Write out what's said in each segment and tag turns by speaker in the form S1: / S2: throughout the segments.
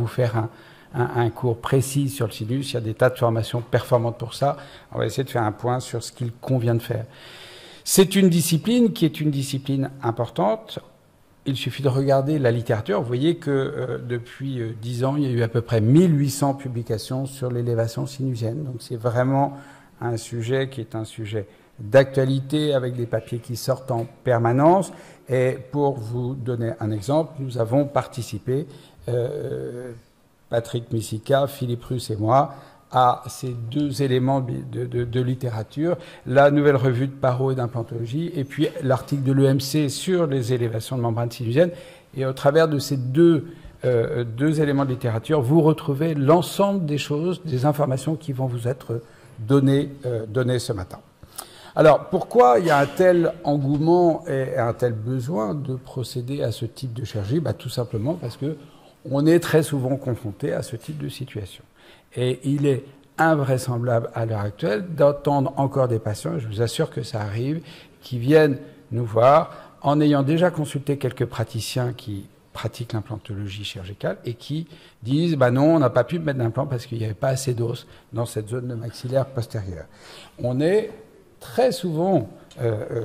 S1: vous faire un cours précis sur le sinus. Il y a des tas de formations performantes pour ça. On va essayer de faire un point sur ce qu'il convient de faire. C'est une discipline qui est une discipline importante. Il suffit de regarder la littérature. Vous voyez que depuis 10 ans, il y a eu à peu près 1800 publications sur l'élévation sinusienne. Donc c'est vraiment un sujet qui est un sujet d'actualité avec des papiers qui sortent en permanence. Et pour vous donner un exemple, nous avons participé, Patrick Missika, Philippe Russe et moi, à ces deux éléments de littérature, la nouvelle revue de paro et d'implantologie, et puis l'article de l'EMC sur les élévations de membranes sinusiennes. Et au travers de ces deux éléments de littérature, vous retrouvez l'ensemble des choses, des informations qui vont vous être données ce matin. Alors, pourquoi il y a un tel engouement et un tel besoin de procéder à ce type de chirurgie? Tout simplement parce que on est très souvent confronté à ce type de situation. Et il est invraisemblable à l'heure actuelle d'entendre encore des patients, et je vous assure que ça arrive, qui viennent nous voir en ayant déjà consulté quelques praticiens qui pratiquent l'implantologie chirurgicale et qui disent non, on n'a pas pu mettre d'implant parce qu'il n'y avait pas assez d'os dans cette zone de maxillaire postérieure. On est très souvent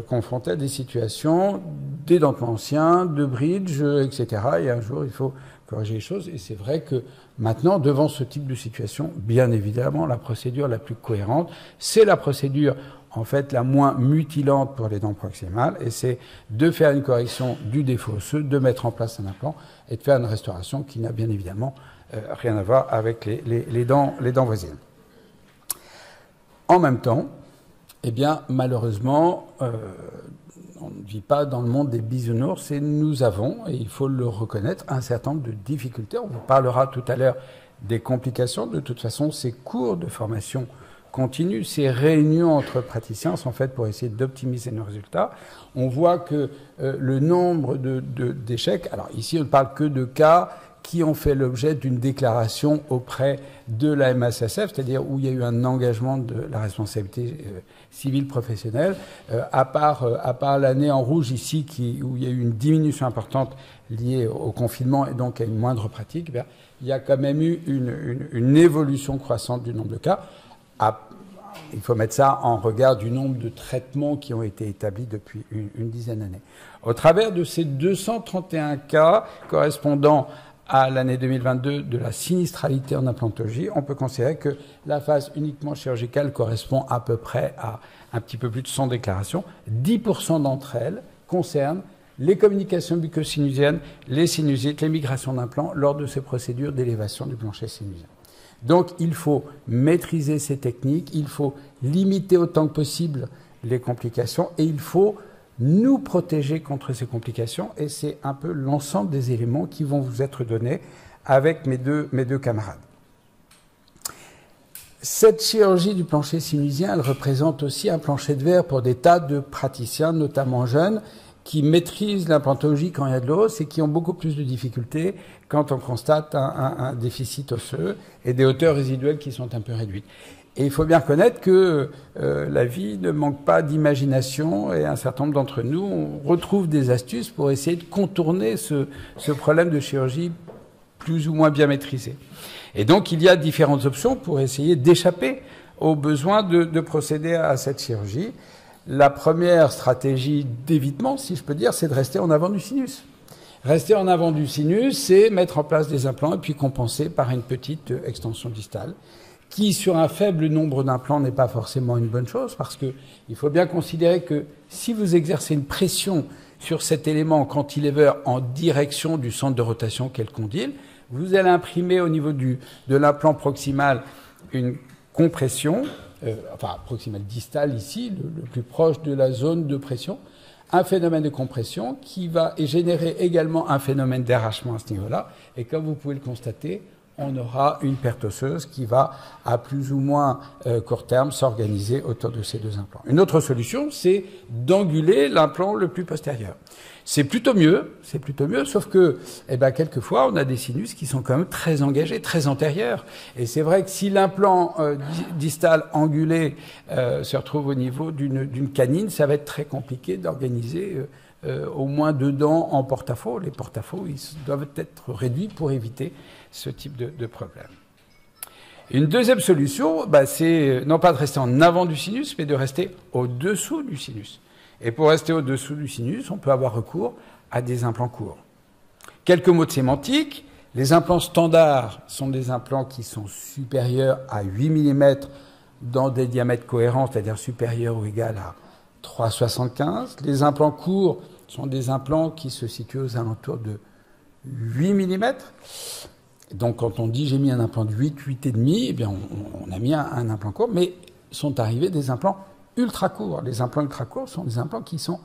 S1: confronté à des situations d'édentement ancien, de bridge, etc. Et un jour, il faut corriger les choses. Et c'est vrai que maintenant, devant ce type de situation, bien évidemment, la procédure la plus cohérente, c'est la procédure, en fait, la moins mutilante pour les dents proximales. Et c'est de faire une correction du défaut osseux, de mettre en place un implant et de faire une restauration qui n'a bien évidemment rien à voir avec les dents voisines. En même temps, eh bien, malheureusement, on ne vit pas dans le monde des bisounours et nous avons, et il faut le reconnaître, un certain nombre de difficultés. On vous parlera tout à l'heure des complications. De toute façon, ces cours de formation continue, ces réunions entre praticiens sont faites pour essayer d'optimiser nos résultats. On voit que le nombre d'échecs, alors ici on ne parle que de cas qui ont fait l'objet d'une déclaration auprès de la MASSF, c'est-à-dire où il y a eu un engagement de la responsabilité civile professionnelle, à part l'année en rouge ici, où il y a eu une diminution importante liée au confinement et donc à une moindre pratique, il y a quand même eu une évolution croissante du nombre de cas. Il faut mettre ça en regard du nombre de traitements qui ont été établis depuis une dizaine d'années. Au travers de ces 231 cas correspondant à l'année 2022 de la sinistralité en implantologie, on peut considérer que la phase uniquement chirurgicale correspond à peu près à un petit peu plus de 100 déclarations. 10% d'entre elles concernent les communications bucco-sinusiennes, les sinusites, les migrations d'implants lors de ces procédures d'élévation du plancher sinusien. Donc il faut maîtriser ces techniques, il faut limiter autant que possible les complications et il faut nous protéger contre ces complications, et c'est un peu l'ensemble des éléments qui vont vous être donnés avec mes deux camarades. Cette chirurgie du plancher sinusien, elle représente aussi un plancher de verre pour des tas de praticiens, notamment jeunes, qui maîtrisent l'implantologie quand il y a de l'os et qui ont beaucoup plus de difficultés quand on constate un déficit osseux et des hauteurs résiduelles qui sont un peu réduites. Et il faut bien reconnaître que la vie ne manque pas d'imagination et un certain nombre d'entre nous, on retrouve des astuces pour essayer de contourner ce problème de chirurgie plus ou moins bien maîtrisé. Et donc il y a différentes options pour essayer d'échapper au besoin de procéder à cette chirurgie. La première stratégie d'évitement, si je peux dire, c'est de rester en avant du sinus. Rester en avant du sinus, c'est mettre en place des implants et puis compenser par une petite extension distale, qui, sur un faible nombre d'implants, n'est pas forcément une bonne chose, parce que il faut bien considérer que si vous exercez une pression sur cet élément cantilever en direction du centre de rotation qu'est le condyle, vous allez imprimer au niveau de l'implant proximal une compression, proximal distal ici, le plus proche de la zone de pression, un phénomène de compression qui va générer également un phénomène d'arrachement à ce niveau-là, et comme vous pouvez le constater, on aura une perte osseuse qui va, à plus ou moins court terme, s'organiser autour de ces deux implants. Une autre solution, c'est d'anguler l'implant le plus postérieur. C'est plutôt mieux, sauf que, quelquefois, on a des sinus qui sont quand même très engagés, très antérieurs. Et c'est vrai que si l'implant distal angulé se retrouve au niveau d'une canine, ça va être très compliqué d'organiser au moins 2 dents en porte-à-faux. Les porte-à-faux, ils doivent être réduits pour éviter ce type de problème. Une deuxième solution, c'est non pas de rester en avant du sinus, mais de rester au-dessous du sinus. Et pour rester au-dessous du sinus, on peut avoir recours à des implants courts. Quelques mots de sémantique. Les implants standards sont des implants qui sont supérieurs à 8 mm dans des diamètres cohérents, c'est-à-dire supérieurs ou égal à 3,75. Les implants courts sont des implants qui se situent aux alentours de 8 mm. Donc, quand on dit j'ai mis un implant de 8,5, eh bien, on a mis un implant court, mais sont arrivés des implants ultra courts. Les implants ultra courts sont des implants qui sont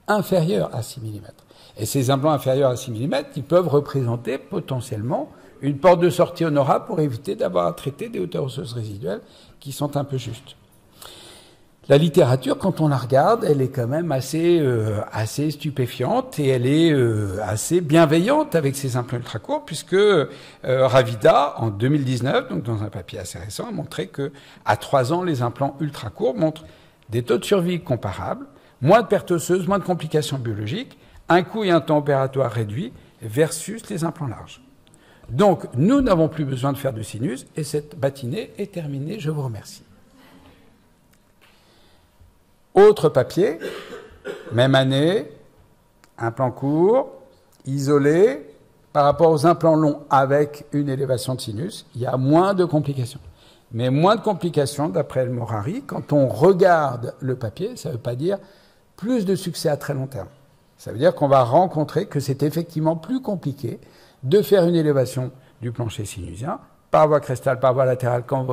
S1: inférieurs à 6 mm. Et ces implants inférieurs à 6 mm, ils peuvent représenter potentiellement une porte de sortie honorable pour éviter d'avoir à traiter des hauteurs osseuses résiduelles qui sont un peu justes. La littérature, quand on la regarde, elle est quand même assez stupéfiante et elle est assez bienveillante avec ces implants ultra courts, puisque Ravida, en 2019, donc dans un papier assez récent, a montré que à 3 ans, les implants ultra courts montrent des taux de survie comparables, moins de pertes osseuses, moins de complications biologiques, un coût et un temps opératoire réduit versus les implants larges. Donc, nous n'avons plus besoin de faire de sinus et cette matinée est terminée. Je vous remercie. Autre papier, même année, implant court, isolé, par rapport aux implants longs avec une élévation de sinus, il y a moins de complications. Mais moins de complications, d'après El Morari, quand on regarde le papier, ça ne veut pas dire plus de succès à très long terme. Ça veut dire qu'on va rencontrer que c'est effectivement plus compliqué de faire une élévation du plancher sinusien, par voie crestale, par voie latérale, comme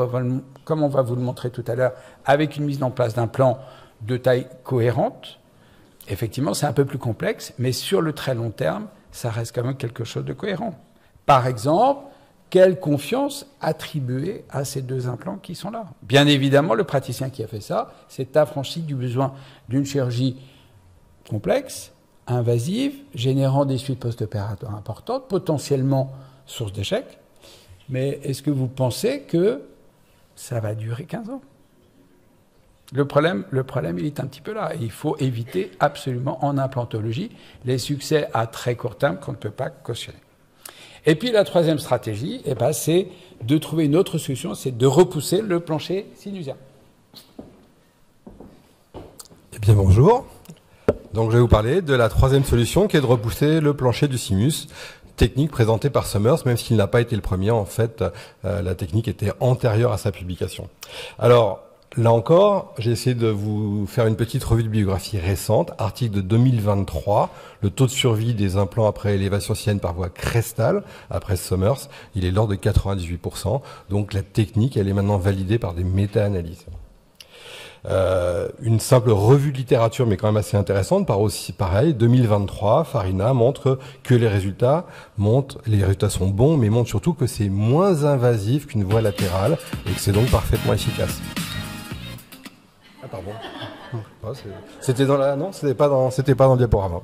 S1: on va vous le montrer tout à l'heure, avec une mise en place d'un plan de taille cohérente. Effectivement, c'est un peu plus complexe, mais sur le très long terme, ça reste quand même quelque chose de cohérent. Par exemple, quelle confiance attribuer à ces deux implants qui sont là? Bien évidemment, le praticien qui a fait ça s'est affranchi du besoin d'une chirurgie complexe, invasive, générant des suites post-opératoires importantes, potentiellement source d'échec. Mais est-ce que vous pensez que ça va durer 15 ans? Le problème, il est un petit peu là. Il faut éviter absolument en implantologie les succès à très court terme qu'on ne peut pas cautionner. Et puis la troisième stratégie, c'est de trouver une autre solution, c'est de repousser le plancher sinusien.
S2: Eh bien bonjour. Donc je vais vous parler de la troisième solution qui est de repousser le plancher du sinus. Technique présentée par Summers, même s'il n'a pas été le premier, en fait, la technique était antérieure à sa publication. Alors, là encore, j'ai essayé de vous faire une petite revue de bibliographie récente, article de 2023, le taux de survie des implants après élévation silienne par voie crestale, après Summers, il est de l'ordre de 98%, donc la technique, elle est maintenant validée par des méta-analyses. Une simple revue de littérature, mais quand même assez intéressante, par aussi pareil, 2023, Farina montre que les résultats sont bons, mais montre surtout que c'est moins invasif qu'une voie latérale et que c'est donc parfaitement efficace. Ah pardon. C'était dans la... Non, c'était pas dans le diaporama.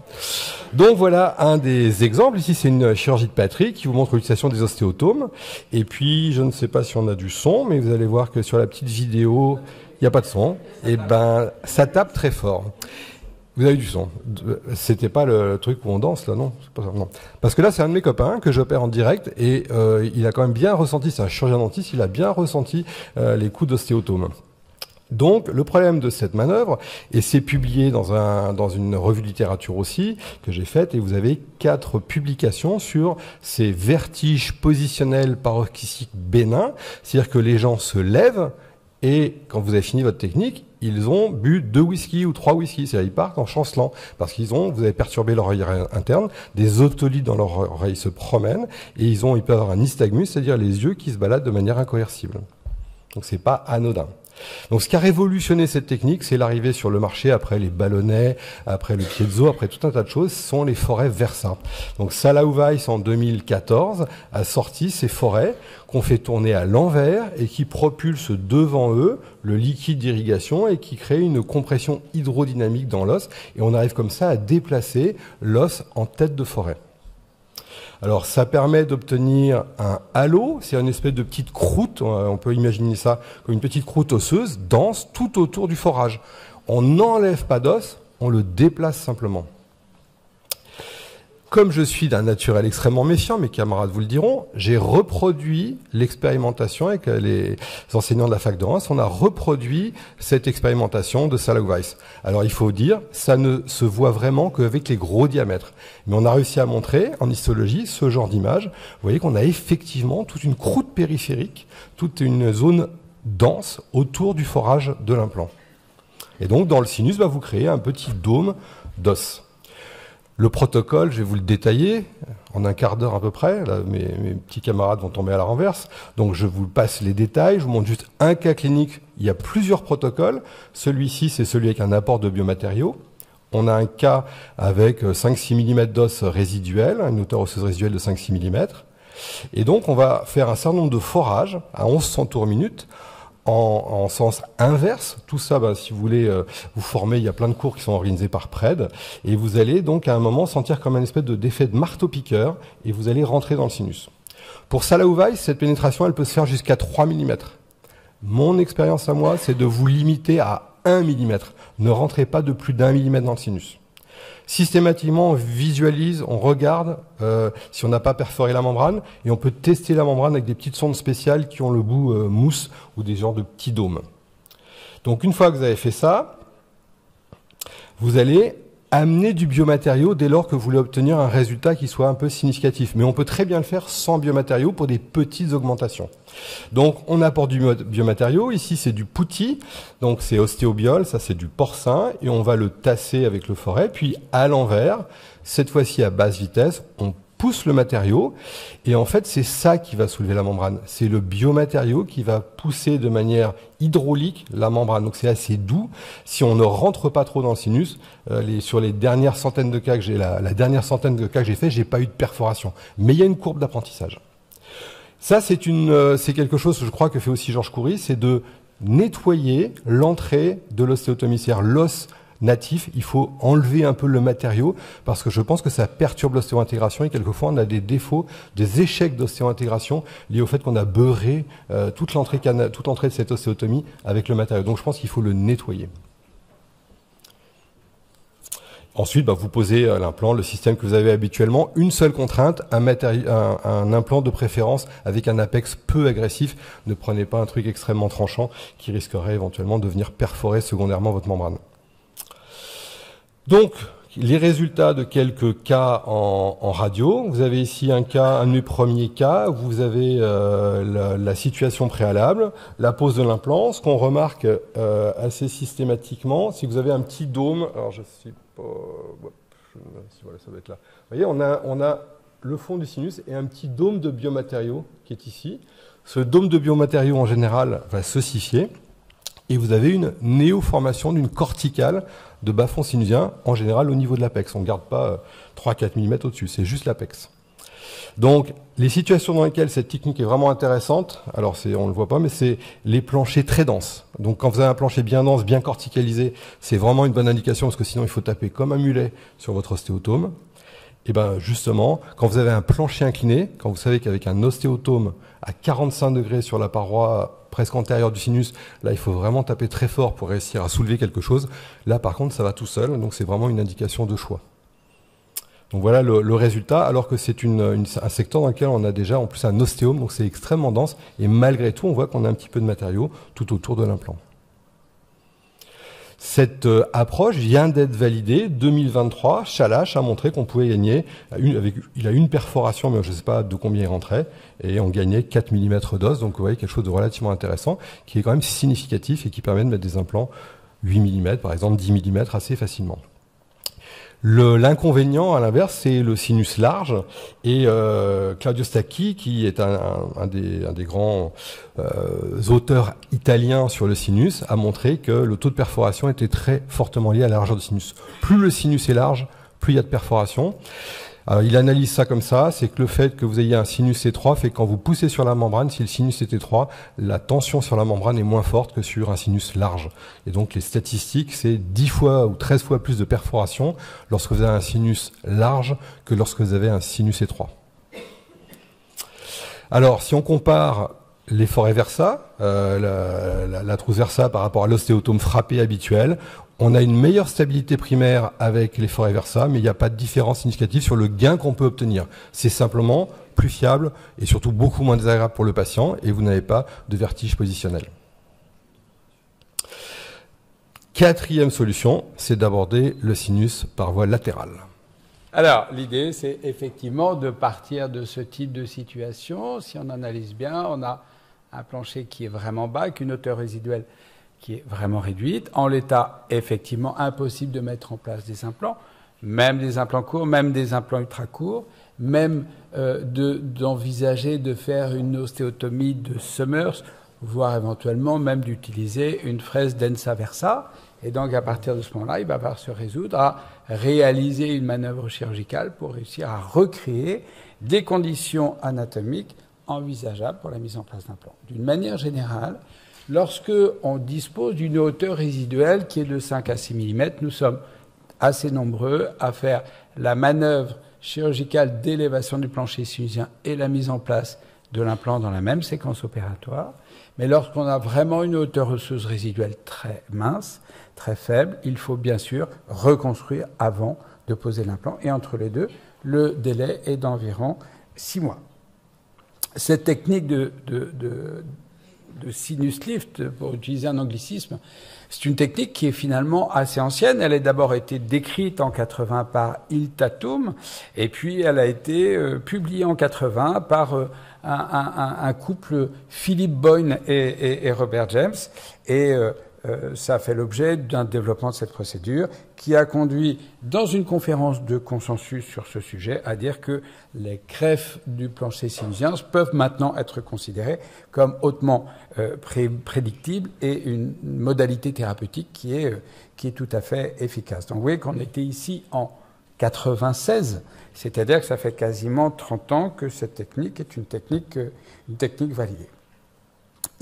S2: Donc voilà un des exemples. Ici, c'est une chirurgie de Patrick qui vous montre l'utilisation des ostéotomes. Et puis, je ne sais pas si on a du son, mais vous allez voir que sur la petite vidéo, il n'y a pas de son. Et ben, ça tape très fort. Vous avez du son. C'était pas le truc où on danse, là, non? C'est pas ça, non. Parce que là, c'est un de mes copains que j'opère en direct et il a quand même bien ressenti, c'est un chirurgien dentiste, il a bien ressenti les coups d'ostéotome. Donc, le problème de cette manœuvre, et c'est publié dans une revue de littérature aussi, que j'ai faite, et vous avez 4 publications sur ces vertiges positionnels paroxystiques bénins, c'est-à-dire que les gens se lèvent, et quand vous avez fini votre technique, ils ont bu 2 whisky ou 3 whisky, c'est-à-dire ils partent en chancelant, parce vous avez perturbé l'oreille interne, des otolithes dans leur oreille se promènent, et ils peuvent avoir un nystagmus, c'est-à-dire les yeux qui se baladent de manière incoercible. Donc c'est pas anodin. Donc ce qui a révolutionné cette technique, c'est l'arrivée sur le marché après les ballonnets, après le piezo, après tout un tas de choses, sont les forêts Versa. Donc Salah Weiss en 2014 a sorti ces forêts qu'on fait tourner à l'envers et qui propulsent devant eux le liquide d'irrigation et qui créent une compression hydrodynamique dans l'os et on arrive comme ça à déplacer l'os en tête de forêt. Alors, ça permet d'obtenir un halo, c'est une espèce de petite croûte, on peut imaginer ça comme une petite croûte osseuse, dense, tout autour du forage. On n'enlève pas d'os, on le déplace simplement. comme je suis d'un naturel extrêmement méfiant, mes camarades vous le diront, j'ai reproduit l'expérimentation avec les enseignants de la fac de Reims. On a reproduit cette expérimentation de Salaud-Weiss. Alors il faut dire, ça ne se voit vraiment qu'avec les gros diamètres. Mais on a réussi à montrer en histologie ce genre d'image. Vous voyez qu'on a effectivement toute une croûte périphérique, toute une zone dense autour du forage de l'implant. Et donc dans le sinus, vous créez un petit dôme d'os. Le protocole, je vais vous le détailler en un quart d'heure à peu près. Là, mes petits camarades vont tomber à la renverse. Donc je vous passe les détails. Je vous montre juste un cas clinique. Il y a plusieurs protocoles. Celui-ci, c'est celui avec un apport de biomatériaux. On a un cas avec 5-6 mm d'os résiduel, une hauteur osseuse résiduelle de 5-6 mm. Et donc on va faire un certain nombre de forages à 1100 tours minute. En sens inverse, tout ça, si vous voulez vous former, il y a plein de cours qui sont organisés par PRED, et vous allez donc à un moment sentir comme un espèce d'effet de marteau-piqueur, et vous allez rentrer dans le sinus. Pour Salaud-Weiss, cette pénétration, elle peut se faire jusqu'à 3 mm. Mon expérience à moi, c'est de vous limiter à 1 mm. Ne rentrez pas de plus d'1 mm dans le sinus. Systématiquement, on visualise, on regarde si on n'a pas perforé la membrane, et on peut tester la membrane avec des petites sondes spéciales qui ont le bout mousse ou des genres de petits dômes. Donc une fois que vous avez fait ça, vous allez amener du biomatériau dès lors que vous voulez obtenir un résultat qui soit un peu significatif. Mais on peut très bien le faire sans biomatériau pour des petites augmentations. Donc on apporte du biomatériau, ici c'est du poutis, donc c'est ostéobiol, ça c'est du porcin, et on va le tasser avec le forêt, puis à l'envers, cette fois-ci à basse vitesse, on pousse le matériau, et en fait c'est ça qui va soulever la membrane, c'est le biomatériau qui va pousser de manière hydraulique la membrane, donc c'est assez doux. Si on ne rentre pas trop dans le sinus, sur les dernières centaines de cas que j'ai, la dernière centaine de cas que j'ai fait, j'ai pas eu de perforation, mais il y a une courbe d'apprentissage. Ça, c'est quelque chose que je crois que fait aussi Georges Coury, c'est de nettoyer l'entrée de l'ostéotomie, c'est-à-dire l'os natif. Il faut enlever un peu le matériau parce que je pense que ça perturbe l'ostéo-intégration et quelquefois on a des défauts, des échecs d'ostéo-intégration liés au fait qu'on a beurré toute l'entrée de cette ostéotomie avec le matériau. Donc je pense qu'il faut le nettoyer. Ensuite, vous posez l'implant, le système que vous avez habituellement. Une seule contrainte, un implant de préférence avec un apex peu agressif. Ne prenez pas un truc extrêmement tranchant qui risquerait éventuellement de venir perforer secondairement votre membrane. Donc, les résultats de quelques cas en radio. Vous avez ici un de mes premiers cas. Vous avez la situation préalable, la pose de l'implant. Ce qu'on remarque assez systématiquement, c'est que vous avez un petit dôme. Alors, je sais pas... Voilà, ça doit être là. Vous voyez, on a le fond du sinus et un petit dôme de biomatériaux qui est ici. Ce dôme de biomatériaux, en général, va s'ossifier. Et vous avez une néoformation d'une corticale de bas-fond sinusien, en général au niveau de l'apex. On ne garde pas 3-4 mm au-dessus, c'est juste l'apex. Donc, les situations dans lesquelles cette technique est vraiment intéressante, alors on ne le voit pas, mais c'est les planchers très denses. Donc, quand vous avez un plancher bien dense, bien corticalisé, c'est vraiment une bonne indication, parce que sinon, il faut taper comme un mulet sur votre ostéotome. Et bien, justement, quand vous avez un plancher incliné, quand vous savez qu'avec un ostéotome à 45 degrés sur la paroi presque antérieure du sinus, là, il faut vraiment taper très fort pour réussir à soulever quelque chose. Là, par contre, ça va tout seul, donc c'est vraiment une indication de choix. Donc voilà le résultat, alors que c'est un secteur dans lequel on a déjà en plus un ostéome, donc c'est extrêmement dense, et malgré tout, on voit qu'on a un petit peu de matériau tout autour de l'implant. Cette approche vient d'être validée 2023. Chalache a montré qu'on pouvait gagner, il a une perforation, mais je ne sais pas de combien il rentrait, et on gagnait 4 mm d'os, donc vous voyez quelque chose de relativement intéressant, qui est quand même significatif et qui permet de mettre des implants 8 mm, par exemple 10 mm assez facilement. L'inconvénient, à l'inverse, c'est le sinus large. Et Claudio Stacchi, qui est un des grands auteurs italiens sur le sinus, a montré que le taux de perforation était très fortement lié à la largeur du sinus. Plus le sinus est large, plus il y a de perforation. Alors, il analyse ça comme ça, c'est que le fait que vous ayez un sinus étroit fait que quand vous poussez sur la membrane, si le sinus est étroit, la tension sur la membrane est moins forte que sur un sinus large. Et donc les statistiques, c'est 10 fois ou 13 fois plus de perforation lorsque vous avez un sinus large que lorsque vous avez un sinus étroit. Alors, si on compare l'effort versa, la trousse versa par rapport à l'ostéotome frappé habituel, On a une meilleure stabilité primaire avec les forêts Versa, mais il n'y a pas de différence significative sur le gain qu'on peut obtenir. C'est simplement plus fiable et surtout beaucoup moins désagréable pour le patient et vous n'avez pas de vertige positionnel. Quatrième solution, c'est d'aborder le sinus par voie latérale.
S1: Alors, l'idée, c'est effectivement de partir de ce type de situation. Si on analyse bien, on a un plancher qui est vraiment bas, avec une hauteur résiduelle qui est vraiment réduite. En l'état, effectivement, impossible de mettre en place des implants, même des implants courts, même des implants ultra courts, même d'envisager de faire une ostéotomie de Summers, voire éventuellement même d'utiliser une fraise Densa Versa. Et donc, à partir de ce moment-là, il va falloir se résoudre à réaliser une manœuvre chirurgicale pour réussir à recréer des conditions anatomiques envisageables pour la mise en place d'implants. D'une manière générale, lorsque on dispose d'une hauteur résiduelle qui est de 5 à 6 mm, nous sommes assez nombreux à faire la manœuvre chirurgicale d'élévation du plancher sinusien et la mise en place de l'implant dans la même séquence opératoire. Mais lorsqu'on a vraiment une hauteur osseuse résiduelle très mince, très faible, il faut bien sûr reconstruire avant de poser l'implant. Et entre les deux, le délai est d'environ 6 mois. Cette technique de sinus lift, pour utiliser un anglicisme, c'est une technique qui est finalement assez ancienne. Elle a d'abord été décrite en 80 par Il Tatum, et puis elle a été publiée en 80 par un couple, Philip Boyne et Robert James, et ça a fait l'objet d'un développement de cette procédure qui a conduit, dans une conférence de consensus sur ce sujet, à dire que les greffes du plancher sinusien peuvent maintenant être considérées comme hautement prédictibles et une modalité thérapeutique qui est tout à fait efficace. Donc vous voyez qu'on était ici en 96, c'est-à-dire que ça fait quasiment 30 ans que cette technique est une technique validée.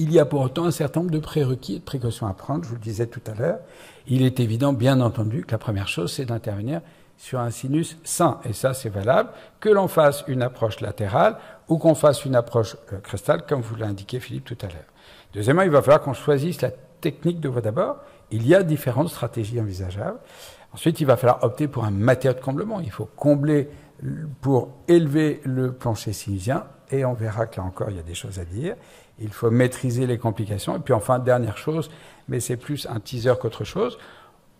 S1: Il y a pour autant un certain nombre de prérequis et de précautions à prendre, je vous le disais tout à l'heure. Il est évident, bien entendu, que la première chose, c'est d'intervenir sur un sinus sain. Et ça, c'est valable, que l'on fasse une approche latérale ou qu'on fasse une approche crestale, comme vous l'a indiqué Philippe tout à l'heure. Deuxièmement, il va falloir qu'on choisisse la technique de voie d'abord. Il y a différentes stratégies envisageables. Ensuite, il va falloir opter pour un matériau de comblement. Il faut combler pour élever le plancher sinusien. Et on verra que là encore, il y a des choses à dire. Il faut maîtriser les complications. Et puis enfin, dernière chose, mais c'est plus un teaser qu'autre chose,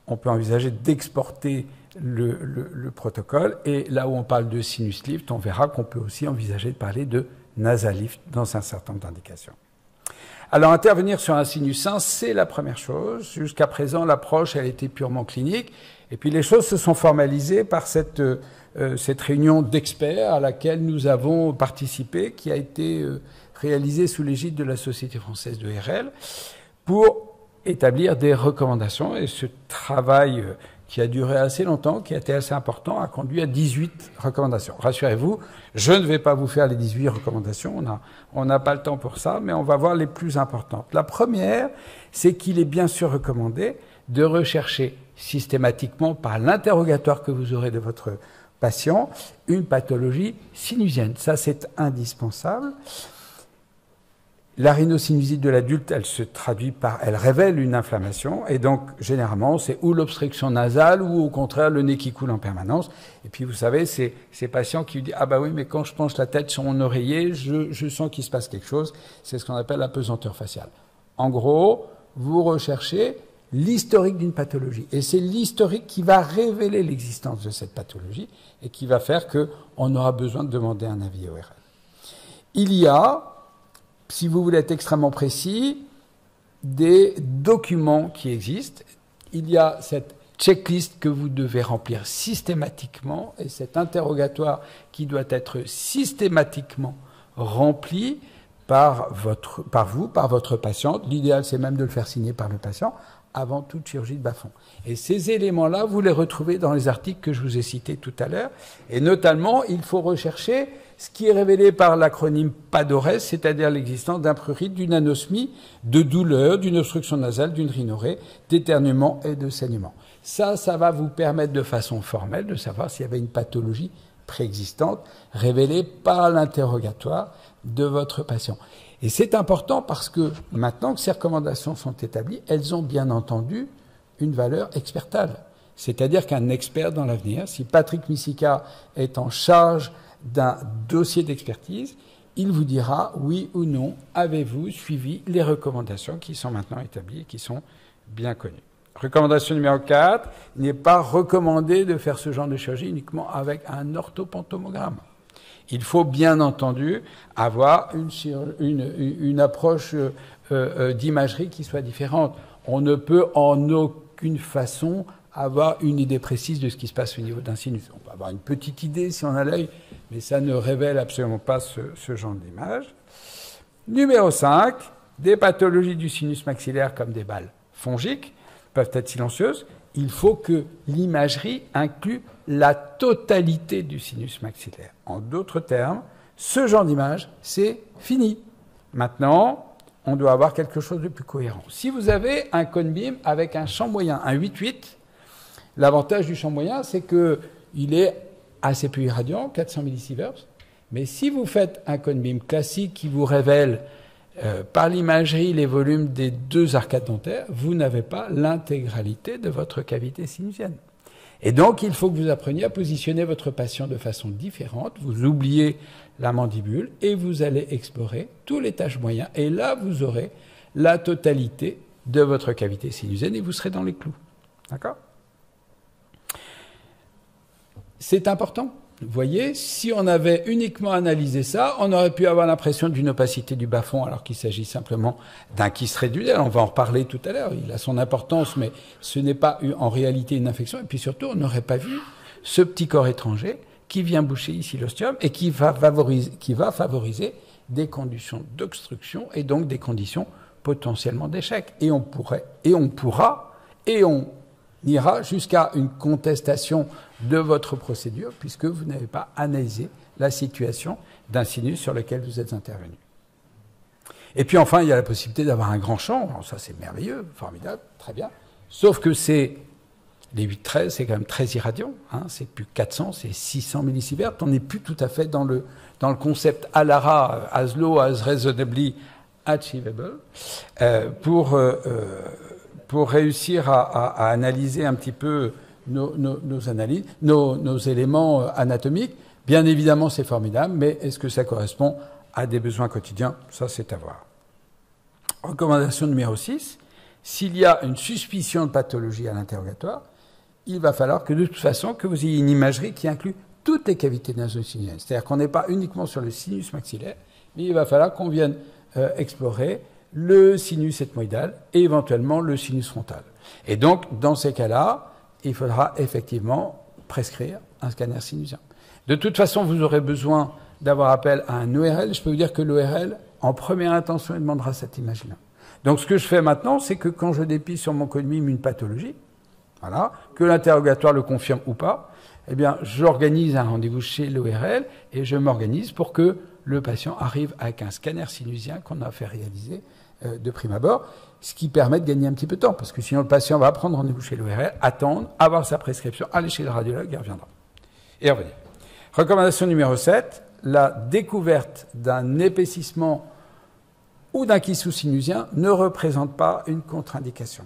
S1: on peut envisager d'exporter le protocole. Et là où on parle de sinus lift, on verra qu'on peut aussi envisager de parler de nasal lift dans un certain nombre d'indications. Alors, intervenir sur un sinus sain, c'est la première chose. Jusqu'à présent, l'approche, elle était purement clinique. Et puis, les choses se sont formalisées par cette réunion d'experts à laquelle nous avons participé, qui a été réalisée sous l'égide de la Société française de RL, pour établir des recommandations. Et ce travail qui a duré assez longtemps, qui a été assez important, a conduit à 18 recommandations. Rassurez-vous, je ne vais pas vous faire les 18 recommandations, on n'a pas le temps pour ça, mais on va voir les plus importantes. La première, c'est qu'il est bien sûr recommandé de rechercher systématiquement par l'interrogatoire que vous aurez de votre patient une pathologie sinusienne. Ça, c'est indispensable. La rhinosinusite de l'adulte, elle révèle une inflammation, et donc généralement c'est ou l'obstruction nasale ou au contraire le nez qui coule en permanence. Et puis vous savez, c'est ces patients qui disent « Ah bah oui, mais quand je penche la tête sur mon oreiller, je sens qu'il se passe quelque chose ». C'est ce qu'on appelle la pesanteur faciale. En gros, vous recherchez l'historique d'une pathologie, et c'est l'historique qui va révéler l'existence de cette pathologie et qui va faire qu'on aura besoin de demander un avis ORL. Il y a, si vous voulez être extrêmement précis, des documents qui existent. Il y a cette checklist que vous devez remplir systématiquement et cet interrogatoire qui doit être systématiquement rempli par votre patiente. L'idéal, c'est même de le faire signer par le patient avant toute chirurgie de bas-fond. Et ces éléments-là, vous les retrouvez dans les articles que je vous ai cités tout à l'heure. Et notamment, il faut rechercher ce qui est révélé par l'acronyme PADORES, c'est-à-dire l'existence d'un prurite, d'une anosmie, de douleur, d'une obstruction nasale, d'une rhinorrhée, d'éternuement et de saignement. Ça va vous permettre de façon formelle de savoir s'il y avait une pathologie préexistante révélée par l'interrogatoire de votre patient. Et c'est important parce que maintenant que ces recommandations sont établies, elles ont bien entendu une valeur expertale. C'est-à-dire qu'un expert dans l'avenir, si Patrick Misicka est en charge d'un dossier d'expertise, il vous dira oui ou non, avez-vous suivi les recommandations qui sont maintenant établies et qui sont bien connues. Recommandation numéro 4, il n'est pas recommandé de faire ce genre de chirurgie uniquement avec un orthopantomogramme. Il faut bien entendu avoir une approche d'imagerie qui soit différente. On ne peut en aucune façon avoir une idée précise de ce qui se passe au niveau d'un sinus. On peut avoir une petite idée si on a l'œil, mais ça ne révèle absolument pas ce genre d'image. Numéro 5, des pathologies du sinus maxillaire comme des balles fongiques peuvent être silencieuses. Il faut que l'imagerie inclue la totalité du sinus maxillaire. En d'autres termes, ce genre d'image, c'est fini. Maintenant, on doit avoir quelque chose de plus cohérent. Si vous avez un cone beam avec un champ moyen, un 8-8, l'avantage du champ moyen, c'est qu'il est assez peu irradiant, 400 millisieverts. Mais si vous faites un cone beam classique qui vous révèle par l'imagerie les volumes des deux arcades dentaires, vous n'avez pas l'intégralité de votre cavité sinusienne. Et donc, il faut que vous appreniez à positionner votre patient de façon différente. Vous oubliez la mandibule et vous allez explorer tout l'étage moyen. Et là, vous aurez la totalité de votre cavité sinusienne et vous serez dans les clous. D'accord ? C'est important. Vous voyez, si on avait uniquement analysé ça, on aurait pu avoir l'impression d'une opacité du bas-fond alors qu'il s'agit simplement d'un kyste réducteur. On va en reparler tout à l'heure. Il a son importance, mais ce n'est pas en réalité une infection. Et puis surtout, on n'aurait pas vu ce petit corps étranger qui vient boucher ici l'ostium et qui va favoriser des conditions d'obstruction et donc des conditions potentiellement d'échec. Et on ira jusqu'à une contestation de votre procédure puisque vous n'avez pas analysé la situation d'un sinus sur lequel vous êtes intervenu. Et puis enfin, il y a la possibilité d'avoir un grand champ. Alors ça, c'est merveilleux, formidable, très bien. Sauf que les 8-13, c'est quand même très irradiant. Hein, c'est plus 400, c'est 600 millisieverts. On n'est plus tout à fait dans le concept ALARA, as low as reasonably achievable, pour réussir à analyser un petit peu nos éléments anatomiques. Bien évidemment, c'est formidable, mais est-ce que ça correspond à des besoins quotidiens? Ça, c'est à voir. Recommandation numéro 6, s'il y a une suspicion de pathologie à l'interrogatoire, il va falloir que de toute façon, que vous ayez une imagerie qui inclut toutes les cavités naso-sinusiennes. C'est-à-dire qu'on n'est pas uniquement sur le sinus maxillaire, mais il va falloir qu'on vienne explorer le sinus ethmoïdal et éventuellement le sinus frontal. Et donc, dans ces cas-là, il faudra effectivement prescrire un scanner sinusien. De toute façon, vous aurez besoin d'avoir appel à un ORL. Je peux vous dire que l'ORL, en première intention, il demandera cette image-là. Donc, ce que je fais maintenant, c'est que quand je dépisse sur mon cone beam une pathologie, voilà, que l'interrogatoire le confirme ou pas, eh bien, j'organise un rendez-vous chez l'ORL et je m'organise pour que le patient arrive avec un scanner sinusien qu'on a fait réaliser de prime abord, ce qui permet de gagner un petit peu de temps, parce que sinon le patient va prendre rendez-vous chez l'ORL, attendre, avoir sa prescription, aller chez le radiologue, il reviendra. Et revenir. Recommandation numéro 7, la découverte d'un épaississement ou d'un kyste sous-sinusien ne représente pas une contre-indication.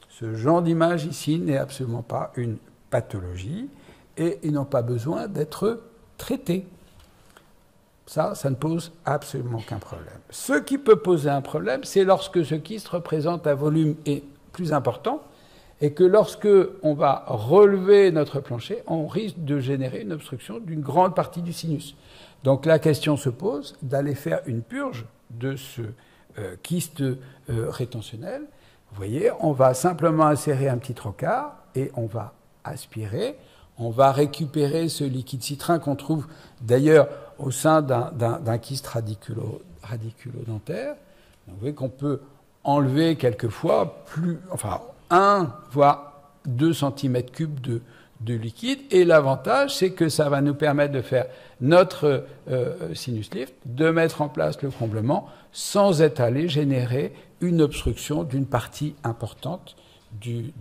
S1: Ce genre d'image ici n'est absolument pas une pathologie et ils n'ont pas besoin d'être traités. Ça ne pose absolument aucun problème. Ce qui peut poser un problème, c'est lorsque ce kyste représente un volume plus important et que lorsque on va relever notre plancher, on risque de générer une obstruction d'une grande partie du sinus. Donc la question se pose d'aller faire une purge de ce kyste rétentionnel. Vous voyez, on va simplement insérer un petit trocard et on va aspirer. On va récupérer ce liquide citrin qu'on trouve d'ailleurs au sein d'un kyste radiculodentaire. Donc, vous voyez qu'on peut enlever quelquefois 1 voire 2 cm3 de liquide. Et l'avantage, c'est que ça va nous permettre de faire notre sinus lift, de mettre en place le comblement sans être allé générer une obstruction d'une partie importante du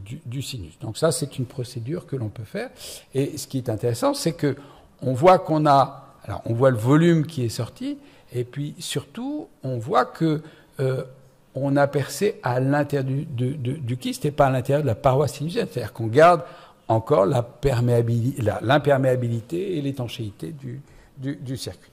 S1: sinus. Donc ça, c'est une procédure que l'on peut faire. Et ce qui est intéressant, c'est que on voit on voit le volume qui est sorti, et puis surtout, on voit que on a percé à l'intérieur du kyste et pas à l'intérieur de la paroi sinusienne. C'est-à-dire qu'on garde encore l'imperméabilité et l'étanchéité du circuit.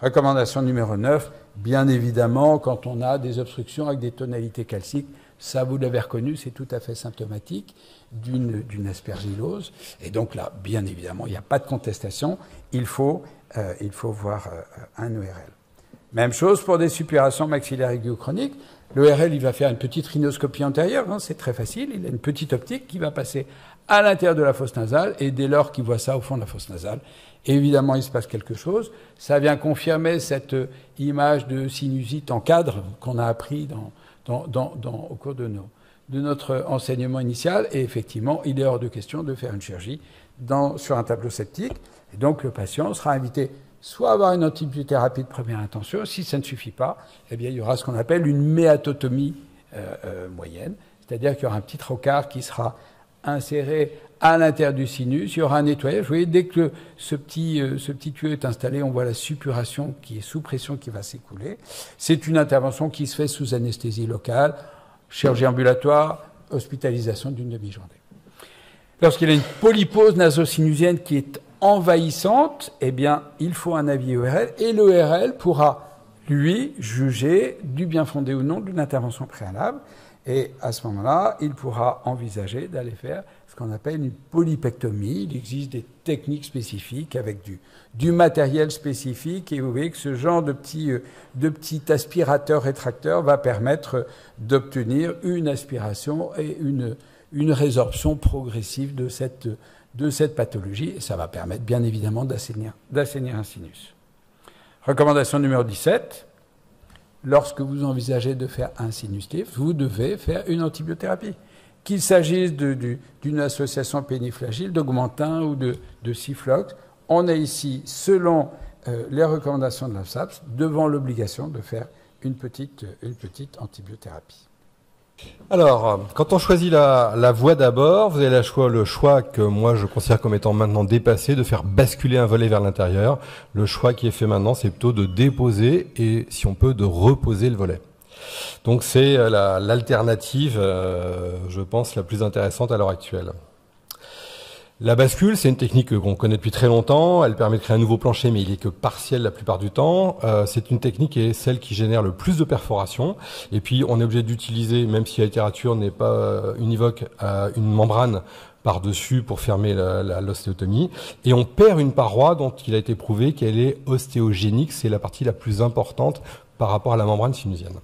S1: Recommandation numéro 9, bien évidemment, quand on a des obstructions avec des tonalités calciques, ça vous l'avez reconnu, c'est tout à fait symptomatique d'une aspergillose. Et donc là, bien évidemment, il n'y a pas de contestation, il faut voir un ERL. Même chose pour des suppurations maxillaires aiguës chroniques. L'ERL, il va faire une petite rhinoscopie antérieure, hein, c'est très facile, il a une petite optique qui va passer à l'intérieur de la fosse nasale, et dès lors qu'il voit ça au fond de la fosse nasale, évidemment, il se passe quelque chose. Ça vient confirmer cette image de sinusite en cadre qu'on a appris au cours de notre enseignement initial. Et effectivement, il est hors de question de faire une chirurgie sur un tableau septique. Et donc, le patient sera invité soit à avoir une antibiothérapie de première intention. Si ça ne suffit pas, eh bien, il y aura ce qu'on appelle une méatotomie moyenne. C'est-à-dire qu'il y aura un petit trocard qui sera inséré à l'intérieur du sinus, il y aura un nettoyage. Vous voyez, dès que ce petit tuyau est installé, on voit la suppuration qui est sous pression qui va s'écouler. C'est une intervention qui se fait sous anesthésie locale, chirurgie ambulatoire, hospitalisation d'une demi-journée. Lorsqu'il y a une polypose nasosinusienne qui est envahissante, eh bien, il faut un avis ERL et l'ERL pourra, lui, juger du bien fondé ou non d'une intervention préalable. Et à ce moment-là, il pourra envisager d'aller faire ce qu'on appelle une polypectomie. Il existe des techniques spécifiques avec du matériel spécifique. Et vous voyez que ce genre de petit aspirateur rétracteur va permettre d'obtenir une aspiration et une résorption progressive de cette pathologie. Et ça va permettre, bien évidemment, d'assainir un sinus. Recommandation numéro 17. Lorsque vous envisagez de faire un sinus lift, vous devez faire une antibiothérapie. Qu'il s'agisse d'une association péniflagile, d'augmentin ou de Ciflox, on est ici, selon les recommandations de l'AFSAPS, devant l'obligation de faire une petite antibiothérapie.
S2: Alors, quand on choisit la voie d'abord, vous avez le choix que moi je considère comme étant maintenant dépassé, de faire basculer un volet vers l'intérieur. Le choix qui est fait maintenant, c'est plutôt de déposer et, si on peut, de reposer le volet. Donc c'est l'alternative, je pense, la plus intéressante à l'heure actuelle. La bascule, c'est une technique qu'on connaît depuis très longtemps. Elle permet de créer un nouveau plancher, mais il est que partiel la plupart du temps. C'est une technique qui est celle qui génère le plus de perforations. Et puis, on est obligé d'utiliser, même si la littérature n'est pas univoque, une membrane par-dessus pour fermer l'ostéotomie. Et on perd une paroi dont il a été prouvé qu'elle est ostéogénique. C'est la partie la plus importante par rapport à la membrane sinusienne.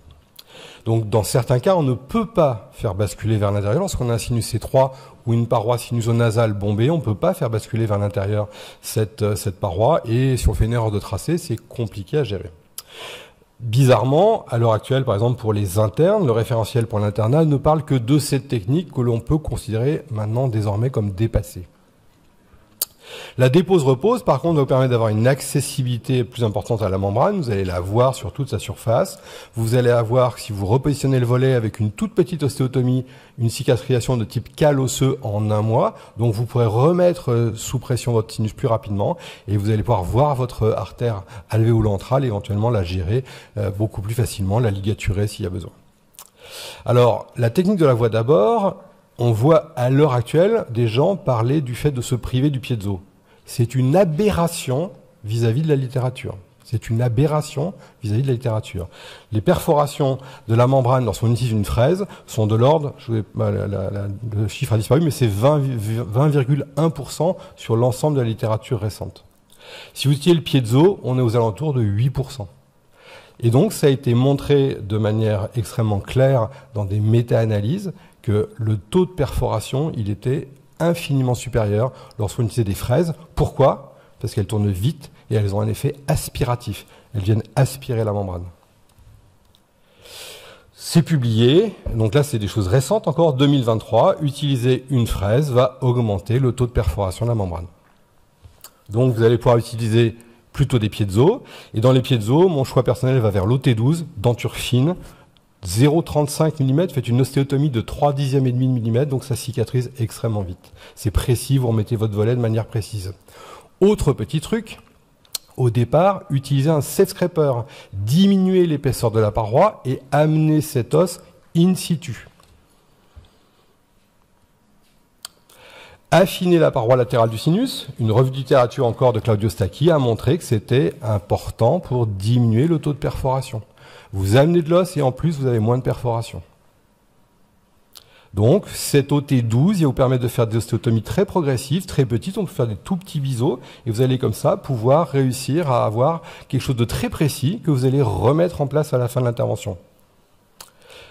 S2: Donc, dans certains cas, on ne peut pas faire basculer vers l'intérieur. Lorsqu'on a un sinus C3 ou une paroi sinusonasale bombée, on ne peut pas faire basculer vers l'intérieur cette paroi. Et si on fait une erreur de tracé, c'est compliqué à gérer. Bizarrement, à l'heure actuelle, par exemple, pour les internes, le référentiel pour l'internat ne parle que de cette technique que l'on peut considérer maintenant désormais comme dépassée. La dépose-repose, par contre, va vous permettre d'avoir une accessibilité plus importante à la membrane. Vous allez la voir sur toute sa surface. Vous allez avoir, si vous repositionnez le volet avec une toute petite ostéotomie, une cicatrisation de type cal osseux en 1 mois. Donc, vous pourrez remettre sous pression votre sinus plus rapidement et vous allez pouvoir voir votre artère alvéolo-antrale, éventuellement la gérer beaucoup plus facilement, la ligaturer s'il y a besoin. Alors, la technique de la voie d'abord, on voit à l'heure actuelle des gens parler du fait de se priver du piezo. C'est une aberration vis-à-vis de la littérature. C'est une aberration vis-à-vis de la littérature. Les perforations de la membrane lorsqu'on utilise une fraise sont de l'ordre, le chiffre a disparu, mais c'est 20,1% sur l'ensemble de la littérature récente. Si vous utilisez le piezo, on est aux alentours de 8%. Et donc, ça a été montré de manière extrêmement claire dans des méta-analyses que le taux de perforation, il était infiniment supérieur lorsqu'on utilisait des fraises. Pourquoi ? Parce qu'elles tournent vite et elles ont un effet aspiratif. Elles viennent aspirer la membrane. C'est publié, donc là c'est des choses récentes encore, 2023, utiliser une fraise va augmenter le taux de perforation de la membrane. Donc vous allez pouvoir utiliser plutôt des piezo, et dans les piezo, mon choix personnel va vers l'OT12, denture fine, 0,35 mm, faites une ostéotomie de 3/10 et demi de mm, donc ça cicatrise extrêmement vite. C'est précis, vous remettez votre volet de manière précise. Autre petit truc, Au départ, utiliser un set scraper, diminuer l'épaisseur de la paroi et amener cet os in situ. Affiner la paroi latérale du sinus. Une revue de littérature encore de Claudio Stacchi a montré que c'était important pour diminuer le taux de perforation. Vous amenez de l'os et en plus vous avez moins de perforation. Donc, cette OT12, il va vous permettre de faire des ostéotomies très progressives, très petites. On peut faire des tout petits biseaux et vous allez comme ça pouvoir réussir à avoir quelque chose de très précis que vous allez remettre en place à la fin de l'intervention.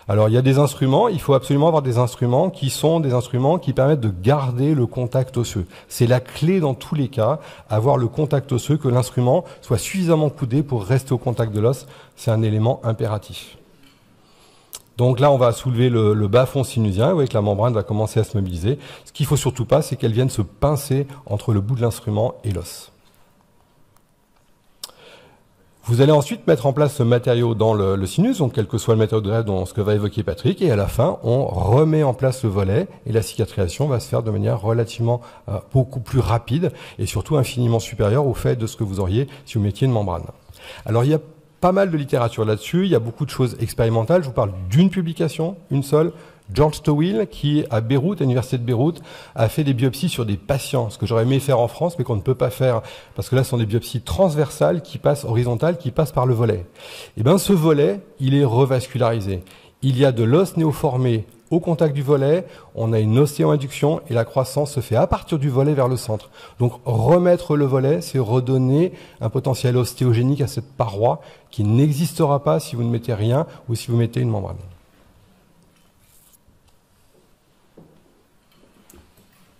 S2: Alors, il y a des instruments. Il faut absolument avoir des instruments qui sont des instruments qui permettent de garder le contact osseux. C'est la clé dans tous les cas, avoir le contact osseux, que l'instrument soit suffisamment coudé pour rester au contact de l'os. C'est un élément impératif. Donc là, on va soulever le bas-fond sinusien. Vous voyez que la membrane va commencer à se mobiliser. Ce qu'il ne faut surtout pas, c'est qu'elle vienne se pincer entre le bout de l'instrument et l'os. Vous allez ensuite mettre en place ce matériau dans le sinus, donc quel que soit le matériau de greffe dont ce que va évoquer Patrick, et à la fin, on remet en place le volet, et la cicatrisation va se faire de manière relativement beaucoup plus rapide, et surtout infiniment supérieure au fait de ce que vous auriez si vous mettiez une membrane. Alors, il y a pas mal de littérature là-dessus, il y a beaucoup de choses expérimentales. Je vous parle d'une publication, une seule. George Stowell, qui à Beyrouth, à l'université de Beyrouth, a fait des biopsies sur des patients, ce que j'aurais aimé faire en France, mais qu'on ne peut pas faire, parce que là, ce sont des biopsies transversales qui passent, horizontales, qui passent par le volet. Et bien, ce volet, il est revascularisé. Il y a de l'os néoformé au contact du volet, on a une ostéoinduction et la croissance se fait à partir du volet vers le centre. Donc remettre le volet, c'est redonner un potentiel ostéogénique à cette paroi qui n'existera pas si vous ne mettez rien ou si vous mettez une membrane.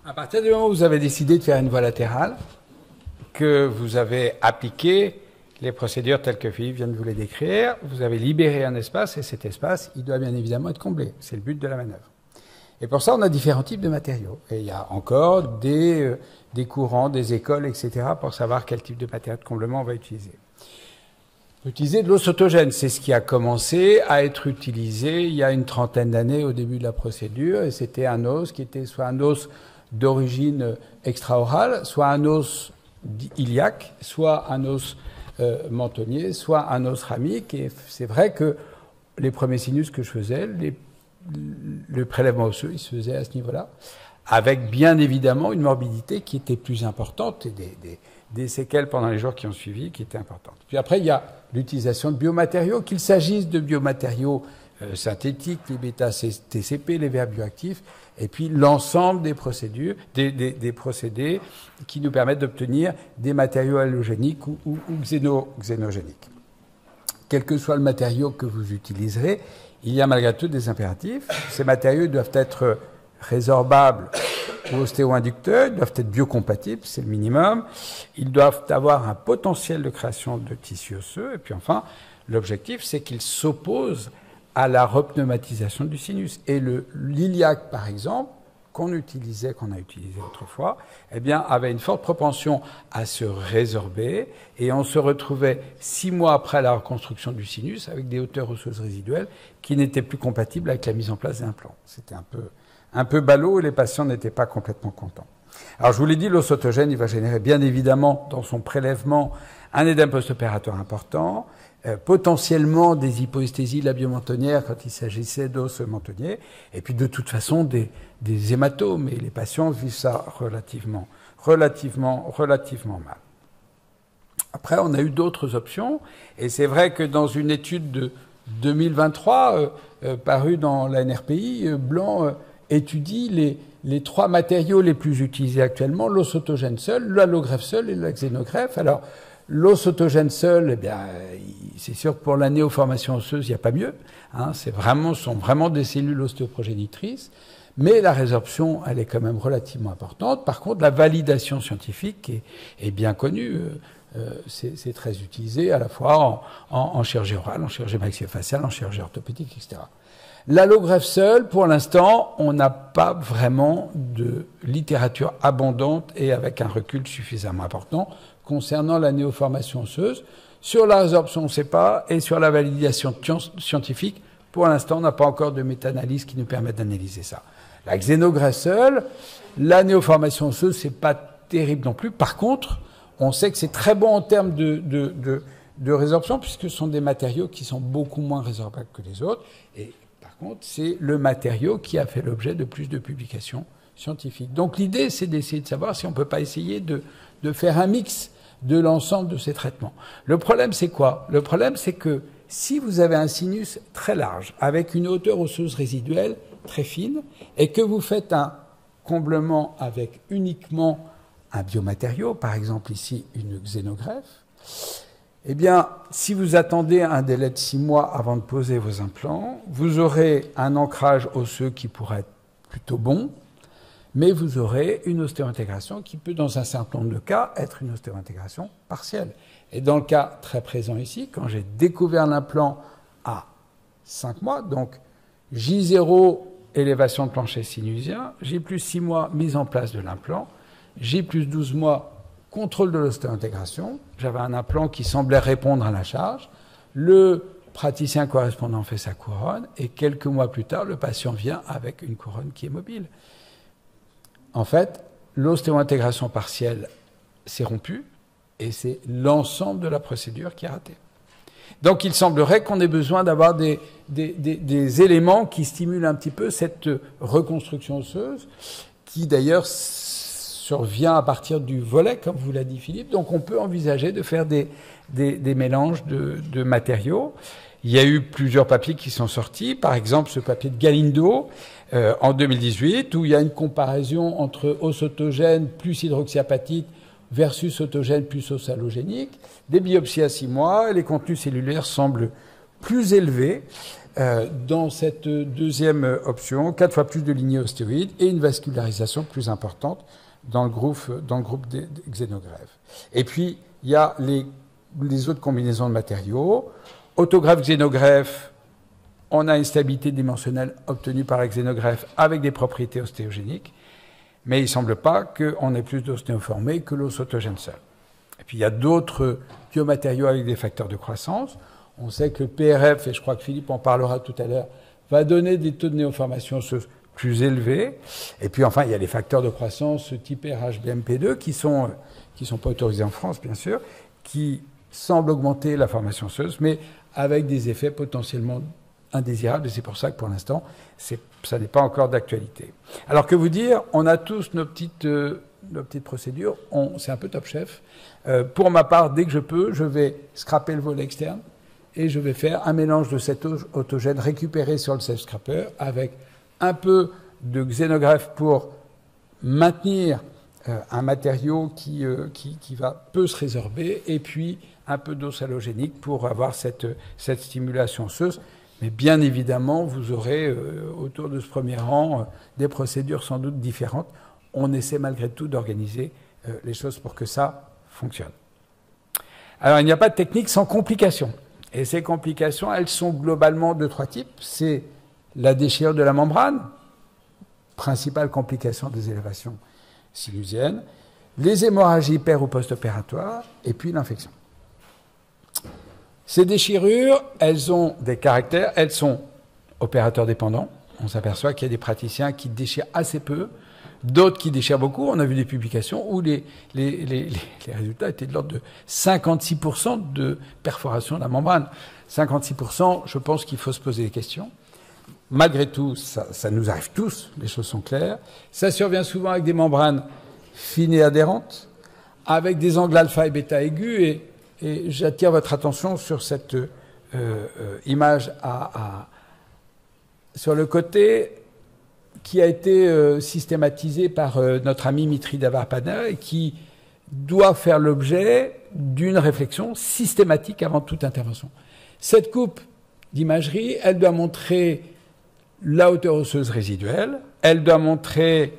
S1: À partir du moment où vous avez décidé de faire une voie latérale, que vous avez appliqué les procédures telles que Philippe vient de vous les décrire, vous avez libéré un espace et cet espace, il doit bien évidemment être comblé. C'est le but de la manœuvre. Et pour ça, on a différents types de matériaux. Et il y a encore des courants, des écoles, etc. pour savoir quel type de matériau de comblement on va utiliser. On peut utiliser de l'os autogène. C'est ce qui a commencé à être utilisé il y a une trentaine d'années au début de la procédure. Et c'était un os qui était soit un os d'origine extra-orale, soit un os iliaque, soit un os mentonnier, soit un os ramique. Et c'est vrai que les premiers sinus que je faisais, le prélèvement osseux, il se faisait à ce niveau-là, avec bien évidemment une morbidité qui était plus importante et des séquelles pendant les jours qui ont suivi qui étaient importantes. Puis après, il y a l'utilisation de biomatériaux, qu'il s'agisse de biomatériaux synthétiques, les bêta-TCP, les verres bioactifs, et puis l'ensemble des procédures, des procédés qui nous permettent d'obtenir des matériaux halogéniques ou xénogéniques. Quel que soit le matériau que vous utiliserez, il y a malgré tout des impératifs. Ces matériaux doivent être résorbables ou ostéo-inducteurs, ils doivent être biocompatibles, c'est le minimum. Ils doivent avoir un potentiel de création de tissus osseux. Et puis enfin, l'objectif, c'est qu'ils s'opposent à la repneumatisation du sinus. Et l'iliaque, par exemple, qu'on a utilisé autrefois, eh bien, avait une forte propension à se résorber et on se retrouvait 6 mois après la reconstruction du sinus avec des hauteurs osseuses résiduelles qui n'étaient plus compatibles avec la mise en place d'implants. C'était un peu ballot et les patients n'étaient pas complètement contents. Alors, je vous l'ai dit, l'os autogène, il va générer bien évidemment dans son prélèvement un édème post-opératoire important, potentiellement des hypoesthésies labiomentonnières quand il s'agissait d'os mentonniers, et puis de toute façon des hématomes, et les patients vivent ça relativement mal. Après, on a eu d'autres options, et c'est vrai que dans une étude de 2023, parue dans la NRPI, Blanc étudie les 3 matériaux les plus utilisés actuellement, l'os autogène seul, l'allogreffe seul et la xénogreffe. Alors, l'os autogène seul, eh bien, c'est sûr que pour la néoformation osseuse, il n'y a pas mieux. Hein, sont vraiment des cellules ostéoprogénitrices. Mais la résorption, elle est quand même relativement importante. Par contre, la validation scientifique est bien connue. C'est très utilisé à la fois en chirurgie orale, en chirurgie maxillofaciale, en chirurgie orthopédique, etc. L'allogreffe seule, pour l'instant, on n'a pas vraiment de littérature abondante et avec un recul suffisamment important concernant la néoformation osseuse. Sur la résorption, on ne sait pas, et sur la validation scientifique, pour l'instant, on n'a pas encore de méta-analyse qui nous permette d'analyser ça. La xénogreffe seule, la néoformation osseuse, c'est pas terrible non plus. Par contre, On sait que c'est très bon en termes de résorption, puisque ce sont des matériaux qui sont beaucoup moins résorbables que les autres. Et par contre, c'est le matériau qui a fait l'objet de plus de publications scientifiques. Donc l'idée, c'est d'essayer de savoir si on ne peut pas essayer de faire un mix de l'ensemble de ces traitements. Le problème, c'est quoi? Le problème, c'est que si vous avez un sinus très large, avec une hauteur osseuse résiduelle très fine, et que vous faites un comblement avec uniquement un biomatériau, par exemple ici une xénogreffe, eh bien, si vous attendez un délai de 6 mois avant de poser vos implants, vous aurez un ancrage osseux qui pourrait être plutôt bon, mais vous aurez une ostéointégration qui peut, dans un certain nombre de cas, être une ostéointégration partielle. Et dans le cas très présent ici, quand j'ai découvert l'implant à 5 mois, donc J0, élévation de plancher sinusien, J plus 6 mois, mise en place de l'implant, J plus 12 mois, contrôle de l'ostéointégration. J'avais un implant qui semblait répondre à la charge. Le praticien correspondant fait sa couronne, et quelques mois plus tard, le patient vient avec une couronne qui est mobile. En fait, l'ostéointégration partielle s'est rompue, et c'est l'ensemble de la procédure qui est ratée. Donc il semblerait qu'on ait besoin d'avoir des éléments qui stimulent un petit peu cette reconstruction osseuse, qui d'ailleurs survient à partir du volet, comme vous l'a dit Philippe. Donc on peut envisager de faire des mélanges de matériaux. Il y a eu plusieurs papiers qui sont sortis, par exemple ce papier de Galindo en 2018, où il y a une comparaison entre os autogène plus hydroxyapatite versus autogène plus os halogénique, des biopsies à 6 mois, et les contenus cellulaires semblent plus élevés dans cette deuxième option, 4 fois plus de lignées ostéoïdes et une vascularisation plus importante dans le groupe des xénogreffes. Et puis, il y a les autres combinaisons de matériaux. Autographe xénogreffe, on a une stabilité dimensionnelle obtenue par la xénogreffe avec des propriétés ostéogéniques, mais il ne semble pas qu'on ait plus d'ostéoformés que l'os autogène seul. Et puis il y a d'autres biomatériaux avec des facteurs de croissance. On sait que le PRF, et je crois que Philippe en parlera tout à l'heure, va donner des taux de néoformation osseuse plus élevés. Et puis enfin, il y a les facteurs de croissance type RHBMP2 qui sont pas autorisés en France, bien sûr, qui semblent augmenter la formation osseuse, mais avec des effets potentiellement indésirables, et c'est pour ça que pour l'instant, ça n'est pas encore d'actualité. Alors que vous dire, on a tous nos petites procédures, c'est un peu top chef. Pour ma part, dès que je peux, je vais scraper le volet externe et je vais faire un mélange de cet autogène récupéré sur le self-scrapper avec un peu de xénogreffe pour maintenir un matériau qui peut se résorber, et puis un peu d'os halogénique pour avoir cette stimulation osseuse. Mais bien évidemment, vous aurez autour de ce premier rang des procédures sans doute différentes. On essaie malgré tout d'organiser les choses pour que ça fonctionne. Alors, il n'y a pas de technique sans complications. Et ces complications, elles sont globalement de 3 types. C'est la déchirure de la membrane, principale complication des élévations sinusiennes, les hémorragies per- ou post-opératoires, et puis l'infection. Ces déchirures, elles ont des caractères, elles sont opérateurs dépendants. On s'aperçoit qu'il y a des praticiens qui déchirent assez peu, d'autres qui déchirent beaucoup. On a vu des publications où les résultats étaient de l'ordre de 56% de perforation de la membrane. 56%, je pense qu'il faut se poser des questions. Malgré tout, ça nous arrive tous, les choses sont claires. Ça survient souvent avec des membranes fines et adhérentes, avec des angles alpha et bêta aigus, et j'attire votre attention sur cette image sur le côté qui a été systématisé par notre ami Mitri Davarpana et qui doit faire l'objet d'une réflexion systématique avant toute intervention. Cette coupe d'imagerie, elle doit montrer la hauteur osseuse résiduelle, elle doit montrer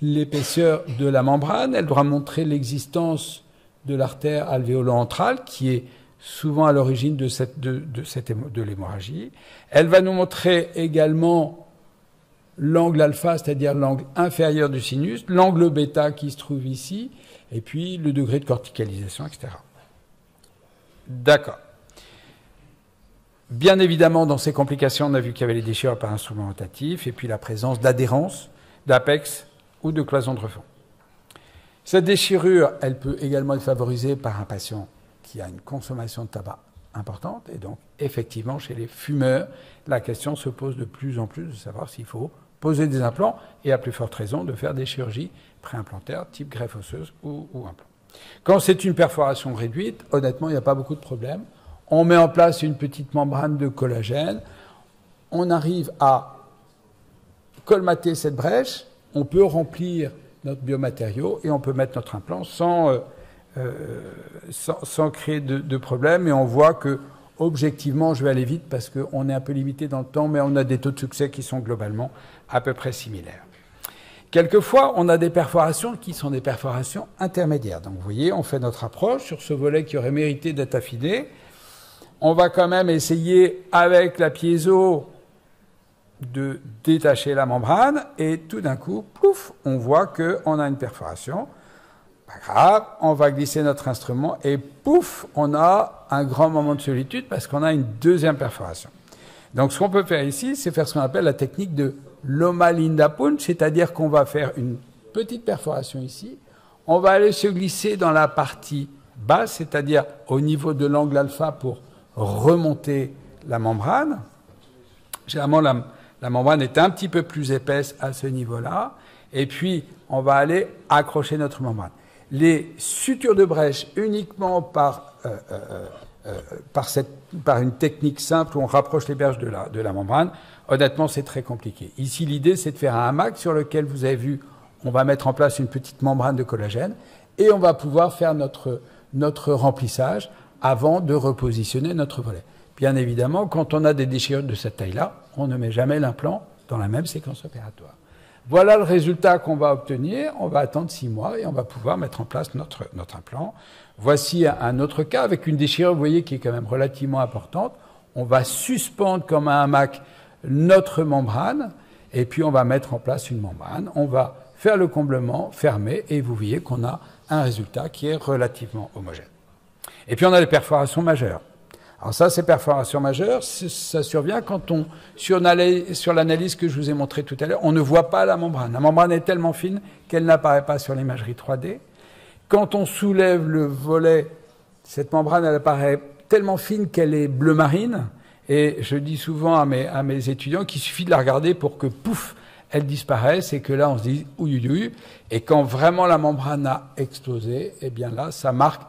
S1: l'épaisseur de la membrane, elle doit montrer l'existence de l'artère alvéolo-antrale qui est souvent à l'origine de l'hémorragie. Elle va nous montrer également l'angle alpha, c'est-à-dire l'angle inférieur du sinus, l'angle bêta qui se trouve ici, et puis le degré de corticalisation, etc. D'accord. Bien évidemment, dans ces complications, on a vu qu'il y avait les déchirures par instrument rotatif, et puis la présence d'adhérence, d'apex ou de cloison de refond. Cette déchirure, elle peut également être favorisée par un patient qui a une consommation de tabac importante. Et donc, effectivement, chez les fumeurs, la question se pose de plus en plus de savoir s'il faut poser des implants et à plus forte raison de faire des chirurgies préimplantaires type greffe osseuse ou implant. Quand c'est une perforation réduite, honnêtement, il n'y a pas beaucoup de problèmes. On met en place une petite membrane de collagène. On arrive à colmater cette brèche. On peut remplir notre biomatériau et on peut mettre notre implant sans créer de problème. Et on voit que, objectivement, je vais aller vite parce qu'on est un peu limité dans le temps, mais on a des taux de succès qui sont globalement à peu près similaires. Quelquefois, on a des perforations qui sont des perforations intermédiaires. Donc, vous voyez, on fait notre approche sur ce volet qui aurait mérité d'être affiné. On va quand même essayer, avec la piézo, de détacher la membrane. Et tout d'un coup, pouf, on voit qu'on a une perforation. Pas grave, on va glisser notre instrument et pouf, on a un grand moment de solitude parce qu'on a une deuxième perforation. Donc, ce qu'on peut faire ici, c'est faire ce qu'on appelle la technique de Loma Linda Punch, c'est-à-dire qu'on va faire une petite perforation ici. On va aller se glisser dans la partie basse, c'est-à-dire au niveau de l'angle alpha pour remonter la membrane. Généralement, la membrane est un petit peu plus épaisse à ce niveau-là. Et puis, on va aller accrocher notre membrane. Les sutures de brèche uniquement par une technique simple où on rapproche les berges de la membrane, honnêtement, c'est très compliqué. Ici, l'idée, c'est de faire un hamac sur lequel, vous avez vu, on va mettre en place une petite membrane de collagène et on va pouvoir faire notre remplissage avant de repositionner notre volet. Bien évidemment, quand on a des déchirures de cette taille-là, on ne met jamais l'implant dans la même séquence opératoire. Voilà le résultat qu'on va obtenir. On va attendre 6 mois et on va pouvoir mettre en place notre implant. Voici un autre cas avec une déchirure, vous voyez, qui est quand même relativement importante. On va suspendre comme un hamac notre membrane et puis on va mettre en place une membrane. On va faire le comblement, fermer et vous voyez qu'on a un résultat qui est relativement homogène. Et puis on a les perforations majeures. Alors ça, ces perforations majeures, ça survient quand sur l'analyse que je vous ai montrée tout à l'heure, on ne voit pas la membrane. La membrane est tellement fine qu'elle n'apparaît pas sur l'imagerie 3D. Quand on soulève le volet, cette membrane, elle apparaît tellement fine qu'elle est bleu marine. Et je dis souvent à mes étudiants qu'il suffit de la regarder pour que, pouf, elle disparaisse et que là, on se dit ouïouïouï. Et quand vraiment la membrane a explosé, eh bien là, ça marque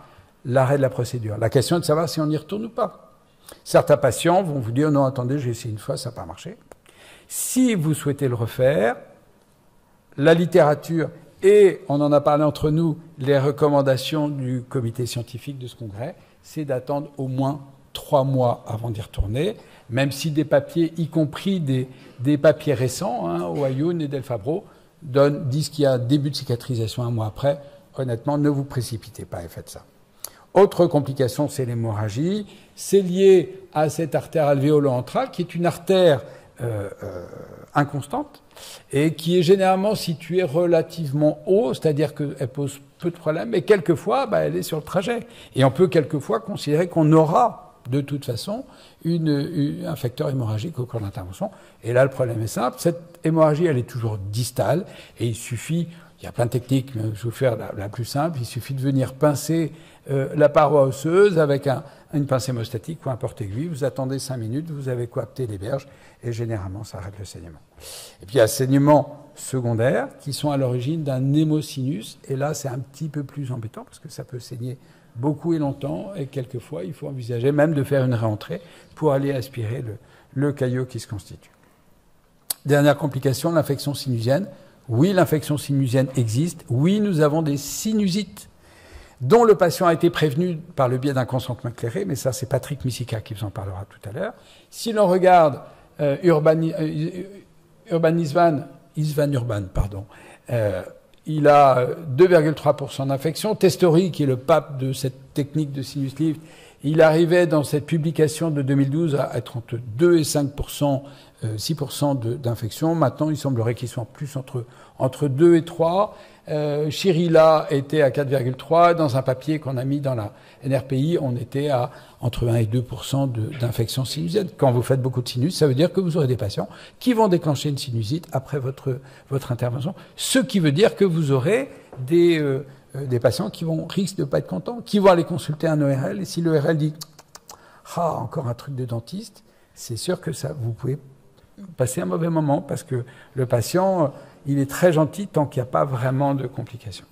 S1: l'arrêt de la procédure. La question est de savoir si on y retourne ou pas. Certains patients vont vous dire, non, attendez, j'ai essayé une fois, ça n'a pas marché. Si vous souhaitez le refaire, la littérature et, on en a parlé entre nous, les recommandations du comité scientifique de ce congrès, c'est d'attendre au moins 3 mois avant d'y retourner, même si des papiers, y compris des papiers récents, Ohayoun et Del Fabro, disent qu'il y a un début de cicatrisation 1 mois après. Honnêtement, ne vous précipitez pas et faites ça. Autre complication, c'est l'hémorragie. C'est lié à cette artère alvéolo-antrale, qui est une artère inconstante et qui est généralement située relativement haut, c'est-à-dire qu'elle pose peu de problèmes, mais quelquefois, elle est sur le trajet. Et on peut quelquefois considérer qu'on aura de toute façon un facteur hémorragique au cours de l'intervention. Et là, le problème est simple. Cette hémorragie, elle est toujours distale et il y a plein de techniques, mais je vais vous faire la plus simple. Il suffit de venir pincer la paroi osseuse avec une pince hémostatique ou un porte-aiguille. Vous attendez 5 minutes, vous avez coapté les berges et généralement, ça arrête le saignement. Et puis, il y a saignements secondaires qui sont à l'origine d'un hémosinus. Et là, c'est un petit peu plus embêtant parce que ça peut saigner beaucoup et longtemps. Et quelquefois, il faut envisager même de faire une réentrée pour aller aspirer le caillot qui se constitue. Dernière complication, l'infection sinusienne. Oui, l'infection sinusienne existe. Oui, nous avons des sinusites dont le patient a été prévenu par le biais d'un consentement éclairé, mais ça, c'est Patrick Missika qui vous en parlera tout à l'heure. Si l'on regarde Isvan Urban, il a 2,3% d'infection. Testori, qui est le pape de cette technique de sinus lift, il arrivait dans cette publication de 2012 à être entre 2 et 5%, 6% d'infection. Maintenant, il semblerait qu'ils soient plus entre 2 et 3. Chirila était à 4,3. Dans un papier qu'on a mis dans la NRPI, on était à entre 1 et 2% d'infection sinusienne. Quand vous faites beaucoup de sinus, ça veut dire que vous aurez des patients qui vont déclencher une sinusite après votre intervention. Ce qui veut dire que vous aurez des des patients qui risquent de ne pas être contents, qui vont aller consulter un ORL, et si l'ORL dit « Ah, encore un truc de dentiste », c'est sûr que vous pouvez passer un mauvais moment, parce que le patient, il est très gentil tant qu'il n'y a pas vraiment de complications.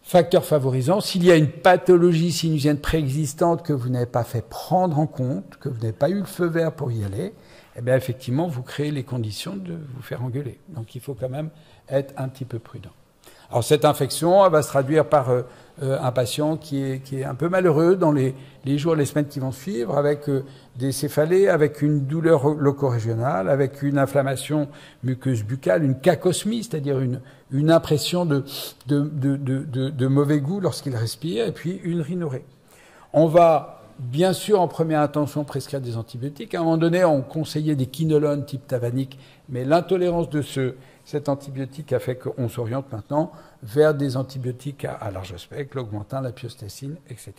S1: Facteur favorisant, s'il y a une pathologie sinusienne préexistante que vous n'avez pas fait prendre en compte, que vous n'avez pas eu le feu vert pour y aller, eh bien effectivement, vous créez les conditions de vous faire engueuler. Donc il faut quand même être un petit peu prudent. Alors cette infection, elle va se traduire par un patient qui est un peu malheureux dans les jours, les semaines qui vont suivre, avec des céphalées, avec une douleur locorégionale, avec une inflammation muqueuse buccale, une cacosmie, c'est-à-dire une impression de mauvais goût lorsqu'il respire, et puis une rhinorrhée. On va bien sûr en première intention prescrire des antibiotiques. À un moment donné, on conseillait des quinolones type Tavanic, mais l'intolérance de cet antibiotique a fait qu'on s'oriente maintenant vers des antibiotiques à large spectre, l'augmentin, la piostacine, etc.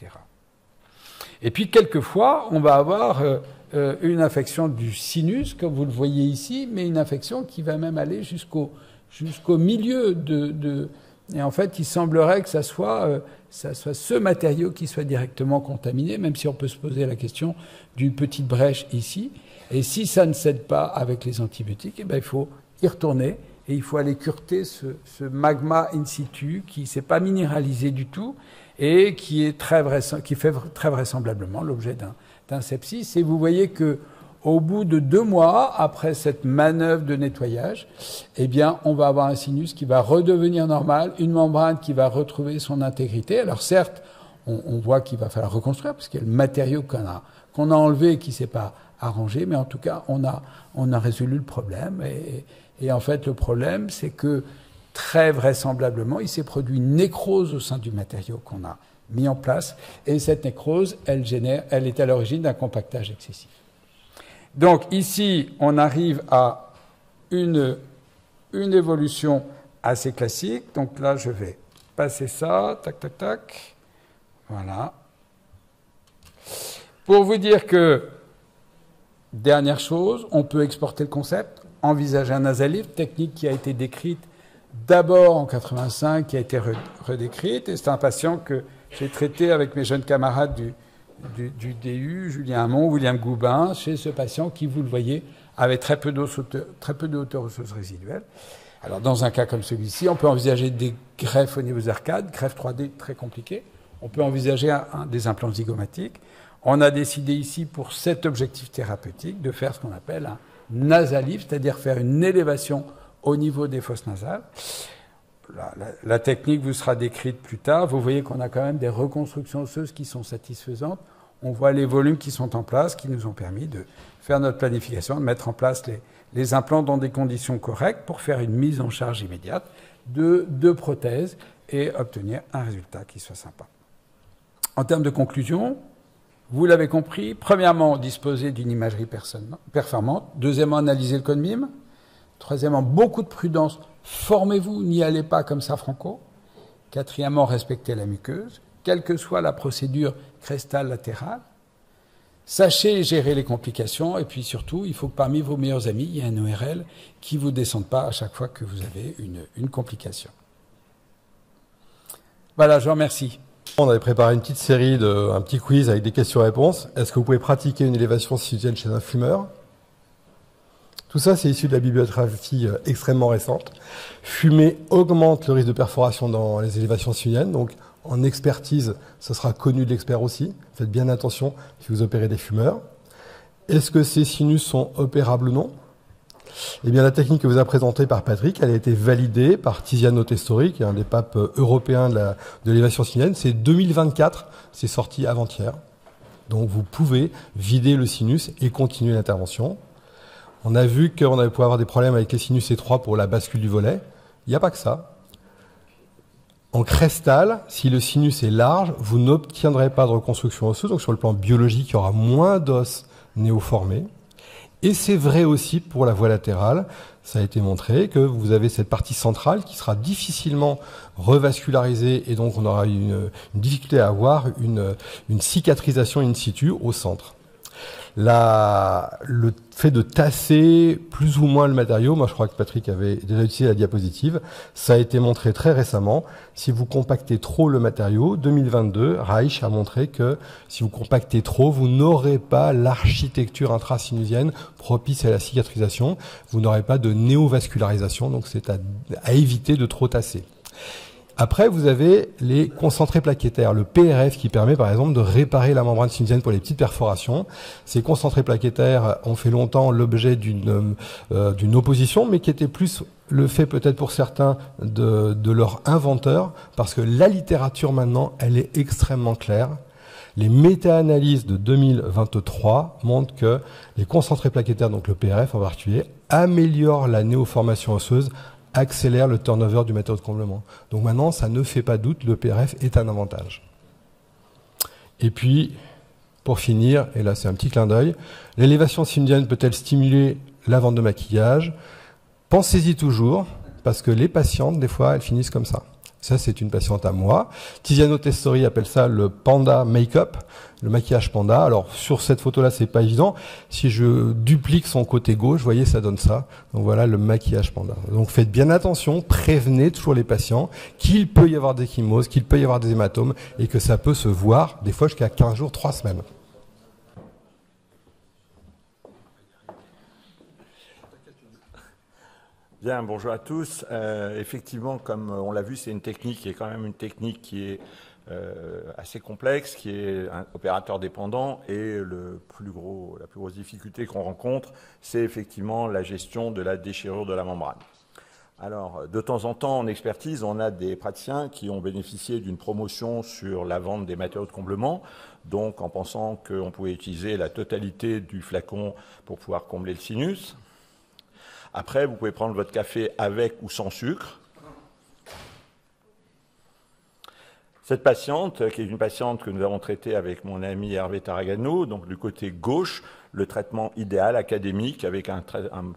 S1: Et puis, quelquefois, on va avoir une infection du sinus, comme vous le voyez ici, mais une infection qui va même aller jusqu'au milieu Et en fait, il semblerait que ça soit ce matériau qui soit directement contaminé, même si on peut se poser la question d'une petite brèche ici. Et si ça ne cède pas avec les antibiotiques, eh bien, il faut y retourner et il faut aller cureter ce magma in situ qui ne s'est pas minéralisé du tout et qui fait très vraisemblablement l'objet d'un sepsis. Et vous voyez que au bout de 2 mois, après cette manœuvre de nettoyage, eh bien, on va avoir un sinus qui va redevenir normal, une membrane qui va retrouver son intégrité. Alors certes, on voit qu'il va falloir reconstruire parce qu'il y a le matériau qu'on a enlevé et qui ne s'est pas arrangé, mais en tout cas, on a résolu le problème. Et en fait, le problème, c'est que très vraisemblablement, il s'est produit une nécrose au sein du matériau qu'on a mis en place. Et cette nécrose, elle est à l'origine d'un compactage excessif. Donc ici, on arrive à une évolution assez classique. Donc là, je vais passer ça, tac, tac, tac. Voilà. Pour vous dire que, dernière chose, on peut exporter le concept, envisager un nasalift, technique qui a été décrite d'abord en 85, qui a été redécrite. Et c'est un patient que j'ai traité avec mes jeunes camarades du DU, Julien Hamon, William Goubin, chez ce patient qui, vous le voyez, avait très peu de hauteur osseuse résiduelle. Alors, dans un cas comme celui-ci, on peut envisager des greffes au niveau des arcades, greffes 3D très compliquées. On peut envisager des implants zygomatiques. On a décidé ici, pour cet objectif thérapeutique, de faire ce qu'on appelle un nasalift, c'est-à-dire faire une élévation au niveau des fosses nasales. La technique vous sera décrite plus tard. Vous voyez qu'on a quand même des reconstructions osseuses qui sont satisfaisantes. On voit les volumes qui sont en place, qui nous ont permis de faire notre planification, de mettre en place les implants dans des conditions correctes pour faire une mise en charge immédiate de prothèses et obtenir un résultat qui soit sympa. En termes de conclusion, vous l'avez compris, premièrement, disposer d'une imagerie performante. Deuxièmement, analyser le code MIM. Troisièmement, beaucoup de prudence. Formez-vous, n'y allez pas comme ça, franco. Quatrièmement, respectez la muqueuse, quelle que soit la procédure crestale latérale. Sachez gérer les complications. Et puis surtout, il faut que parmi vos meilleurs amis, il y ait un ORL qui ne vous descende pas à chaque fois que vous avez une complication. Voilà, je vous remercie.
S2: On avait préparé une petite série, un petit quiz avec des questions-réponses. Est-ce que vous pouvez pratiquer une élévation sinusienne chez un fumeur ? Tout ça, c'est issu de la bibliographie extrêmement récente. Fumer augmente le risque de perforation dans les élévations sinusiennes. Donc, en expertise, ce sera connu de l'expert aussi. Faites bien attention si vous opérez des fumeurs. Est-ce que ces sinus sont opérables ou non ? Eh bien, la technique que vous a présentée par Patrick, elle a été validée par Tiziano Testori, qui est un des papes européens de l'élévation sinusienne. C'est 2024, c'est sorti avant-hier. Donc, vous pouvez vider le sinus et continuer l'intervention. On a vu qu'on allait pouvoir avoir des problèmes avec les sinus étroits pour la bascule du volet. Il n'y a pas que ça. En crestal, si le sinus est large, vous n'obtiendrez pas de reconstruction osseuse. Donc sur le plan biologique, il y aura moins d'os néoformés. Et c'est vrai aussi pour la voie latérale. Ça a été montré que vous avez cette partie centrale qui sera difficilement revascularisée et donc on aura une difficulté à avoir une cicatrisation in situ au centre. Le fait de tasser plus ou moins le matériau, moi je crois que Patrick avait déjà utilisé la diapositive, ça a été montré très récemment. Si vous compactez trop le matériau, 2022, Reich a montré que si vous compactez trop, vous n'aurez pas l'architecture intrasinusienne propice à la cicatrisation, vous n'aurez pas de néovascularisation, donc c'est à éviter de trop tasser. Après, vous avez les concentrés plaquettaires, le PRF qui permet par exemple de réparer la membrane sinusienne pour les petites perforations. Ces concentrés plaquettaires ont fait longtemps l'objet d'une opposition, mais qui était plus le fait peut-être pour certains de leur inventeur, parce que la littérature maintenant, elle est extrêmement claire. Les méta-analyses de 2023 montrent que les concentrés plaquettaires, donc le PRF en particulier, améliorent la néoformation osseuse, accélère le turnover du matériau de comblement. Donc maintenant, ça ne fait pas doute, le PRF est un avantage. Et puis, pour finir, et là c'est un petit clin d'œil, l'élévation sinusienne peut-elle stimuler la vente de maquillage? Pensez-y toujours, parce que les patientes, des fois, elles finissent comme ça. Ça, c'est une patiente à moi. Tiziano Testori appelle ça le panda make-up, le maquillage panda. Alors, sur cette photo-là, c'est pas évident. Si je duplique son côté gauche, vous voyez, ça donne ça. Donc voilà le maquillage panda. Donc faites bien attention, prévenez toujours les patients qu'il peut y avoir des chymoses, qu'il peut y avoir des hématomes et que ça peut se voir, des fois jusqu'à 15 jours, 3 semaines.
S3: Bien, bonjour à tous. Effectivement, comme on l'a vu, c'est une technique qui est quand même une technique qui est assez complexe, qui est un opérateur dépendant, et la plus grosse difficulté qu'on rencontre, c'est effectivement la gestion de la déchirure de la membrane. Alors, de temps en temps, en expertise, on a des praticiens qui ont bénéficié d'une promotion sur la vente des matériaux de comblement, donc en pensant qu'on pouvait utiliser la totalité du flacon pour pouvoir combler le sinus. Après, vous pouvez prendre votre café avec ou sans sucre. Cette patiente, qui est une patiente que nous avons traitée avec mon ami Hervé Taragano, donc du côté gauche, le traitement idéal académique avec un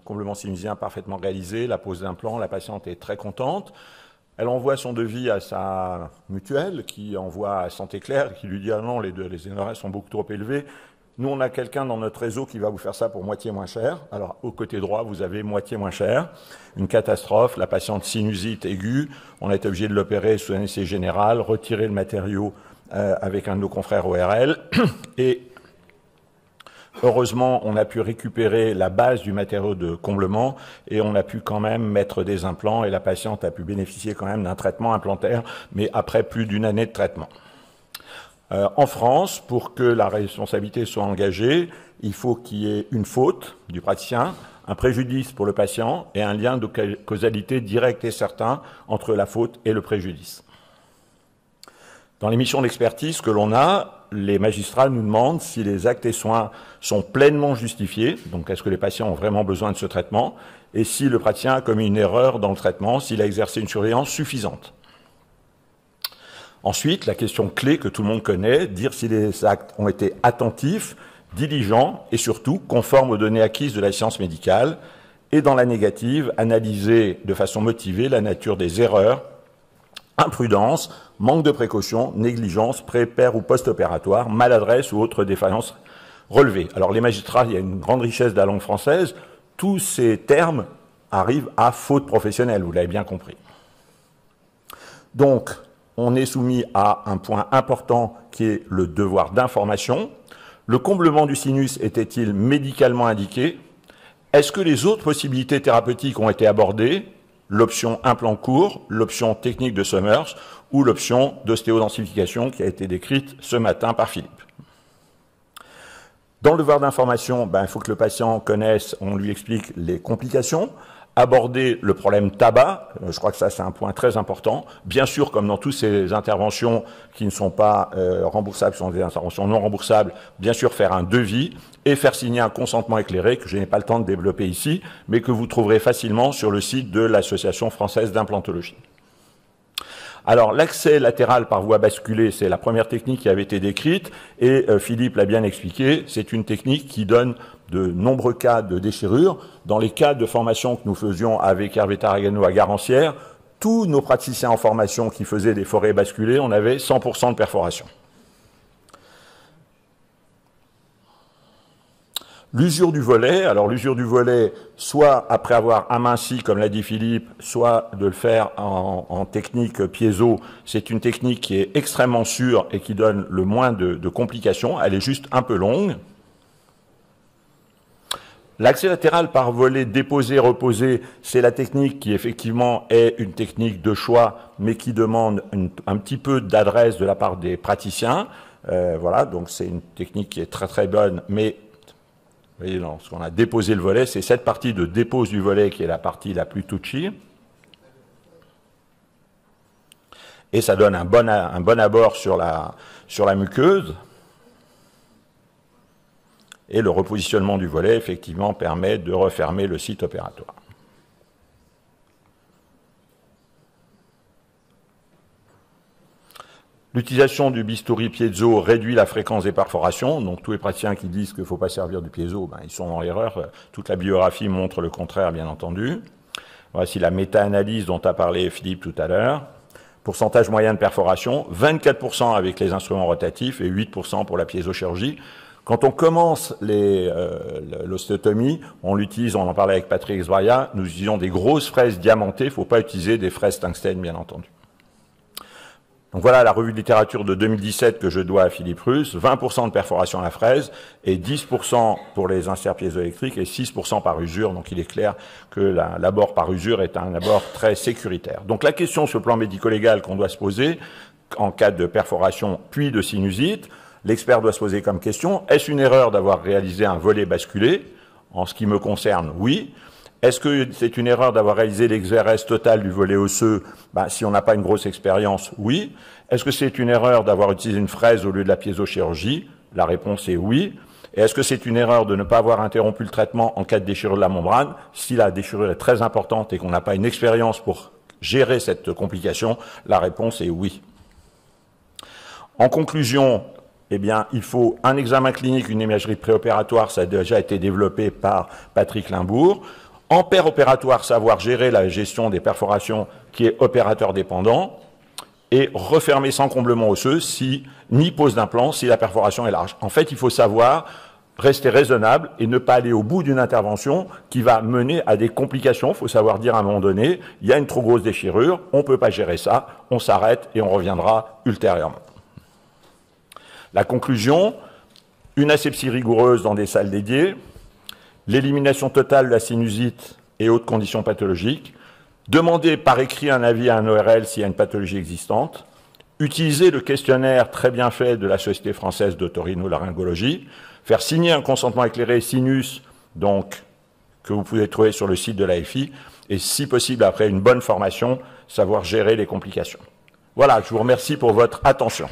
S3: comblement sinusien parfaitement réalisé, la pose d'implants, la patiente est très contente. Elle envoie son devis à sa mutuelle, qui envoie à Santé Claire, qui lui dit « Ah non, les honoraires sont beaucoup trop élevés ». Nous, on a quelqu'un dans notre réseau qui va vous faire ça pour moitié moins cher. Alors, au côté droit, vous avez moitié moins cher. Une catastrophe, la patiente sinusite aiguë. On a été obligé de l'opérer sous anesthésie générale, retirer le matériau avec un de nos confrères ORL. Et heureusement, on a pu récupérer la base du matériau de comblement et on a pu quand même mettre des implants et la patiente a pu bénéficier quand même d'un traitement implantaire, mais après plus d'une année de traitement. En France, pour que la responsabilité soit engagée, il faut qu'il y ait une faute du praticien, un préjudice pour le patient et un lien de causalité direct et certain entre la faute et le préjudice. Dans les missions d'expertise que l'on a, les magistrats nous demandent si les actes et soins sont pleinement justifiés, donc est-ce que les patients ont vraiment besoin de ce traitement, et si le praticien a commis une erreur dans le traitement, s'il a exercé une surveillance suffisante. Ensuite, la question clé que tout le monde connaît, dire si les actes ont été attentifs, diligents et surtout conformes aux données acquises de la science médicale. Et dans la négative, analyser de façon motivée la nature des erreurs, imprudence, manque de précaution, négligence, pré-, per- ou post-opératoire, maladresse ou autres défaillances relevées. Alors les magistrats, il y a une grande richesse de la langue française, tous ces termes arrivent à faute professionnelle, vous l'avez bien compris. Donc, on est soumis à un point important qui est le devoir d'information. Le comblement du sinus était-il médicalement indiqué? Est-ce que les autres possibilités thérapeutiques ont été abordées? L'option implant court, l'option technique de Summers ou l'option d'ostéodensification qui a été décrite ce matin par Philippe. Dans le devoir d'information, il faut que le patient connaisse, on lui explique les complications, aborder le problème tabac, je crois que ça c'est un point très important. Bien sûr, comme dans toutes ces interventions qui ne sont pas remboursables, sont des interventions non remboursables, bien sûr faire un devis et faire signer un consentement éclairé que je n'ai pas le temps de développer ici, mais que vous trouverez facilement sur le site de l'Association française d'implantologie. Alors, l'accès latéral par voie basculée, c'est la première technique qui avait été décrite, et Philippe l'a bien expliqué, c'est une technique qui donne de nombreux cas de déchirure. Dans les cas de formation que nous faisions avec Hervé Taragano à Garancière, tous nos praticiens en formation qui faisaient des forêts basculées, on avait 100% de perforation. L'usure du volet, alors l'usure du volet, soit après avoir aminci, comme l'a dit Philippe, soit de le faire en technique piezo, c'est une technique qui est extrêmement sûre et qui donne le moins de complications. Elle est juste un peu longue. L'accès latéral par volet déposé-reposé, c'est la technique qui effectivement est une technique de choix, mais qui demande un petit peu d'adresse de la part des praticiens. Voilà, donc c'est une technique qui est très très bonne, mais vous voyez, lorsqu'on a déposé le volet, c'est cette partie de dépose du volet qui est la partie la plus touchy. Et ça donne un bon abord sur la muqueuse. Et le repositionnement du volet, effectivement, permet de refermer le site opératoire. L'utilisation du bistouri piezo réduit la fréquence des perforations. Donc tous les praticiens qui disent qu'il ne faut pas servir du piezo, ben, ils sont dans l'erreur. Toute la biographie montre le contraire, bien entendu. Voici la méta-analyse dont a parlé Philippe tout à l'heure. Pourcentage moyen de perforation, 24% avec les instruments rotatifs et 8% pour la piézochirurgie. Quand on commence l'ostéotomie, on l'utilise, on en parlait avec Patrick Zvaria, nous utilisons des grosses fraises diamantées, il ne faut pas utiliser des fraises tungstène, bien entendu. Donc voilà la revue de littérature de 2017 que je dois à Philippe Russe, 20% de perforation à la fraise et 10% pour les inserts piézoélectriques et 6% par usure. Donc il est clair que l'abord par usure est un abord très sécuritaire. Donc la question sur le plan médico-légal qu'on doit se poser en cas de perforation puis de sinusite, l'expert doit se poser comme question, est-ce une erreur d'avoir réalisé un volet basculé? En ce qui me concerne, oui. Est-ce que c'est une erreur d'avoir réalisé l'exérèse totale du volet osseux? Ben, si on n'a pas une grosse expérience, oui. Est-ce que c'est une erreur d'avoir utilisé une fraise au lieu de la piézochirurgie? La réponse est oui. Et est-ce que c'est une erreur de ne pas avoir interrompu le traitement en cas de déchirure de la membrane? Si la déchirure est très importante et qu'on n'a pas une expérience pour gérer cette complication, la réponse est oui. En conclusion, eh bien, il faut un examen clinique, une imagerie préopératoire, ça a déjà été développé par Patrick Limbourg. En opératoire, savoir gérer la gestion des perforations qui est opérateur dépendant et refermer sans comblement osseux ni pose d'implant si la perforation est large. En fait, il faut savoir rester raisonnable et ne pas aller au bout d'une intervention qui va mener à des complications. Il faut savoir dire à un moment donné, il y a une trop grosse déchirure, on ne peut pas gérer ça, on s'arrête et on reviendra ultérieurement. La conclusion, une asepsie rigoureuse dans des salles dédiées, l'élimination totale de la sinusite et autres conditions pathologiques, demander par écrit un avis à un ORL s'il y a une pathologie existante, utiliser le questionnaire très bien fait de la Société française d'otorhinolaryngologie, faire signer un consentement éclairé sinus, donc que vous pouvez trouver sur le site de l'AFI, et si possible après une bonne formation, savoir gérer les complications. Voilà, je vous remercie pour votre attention.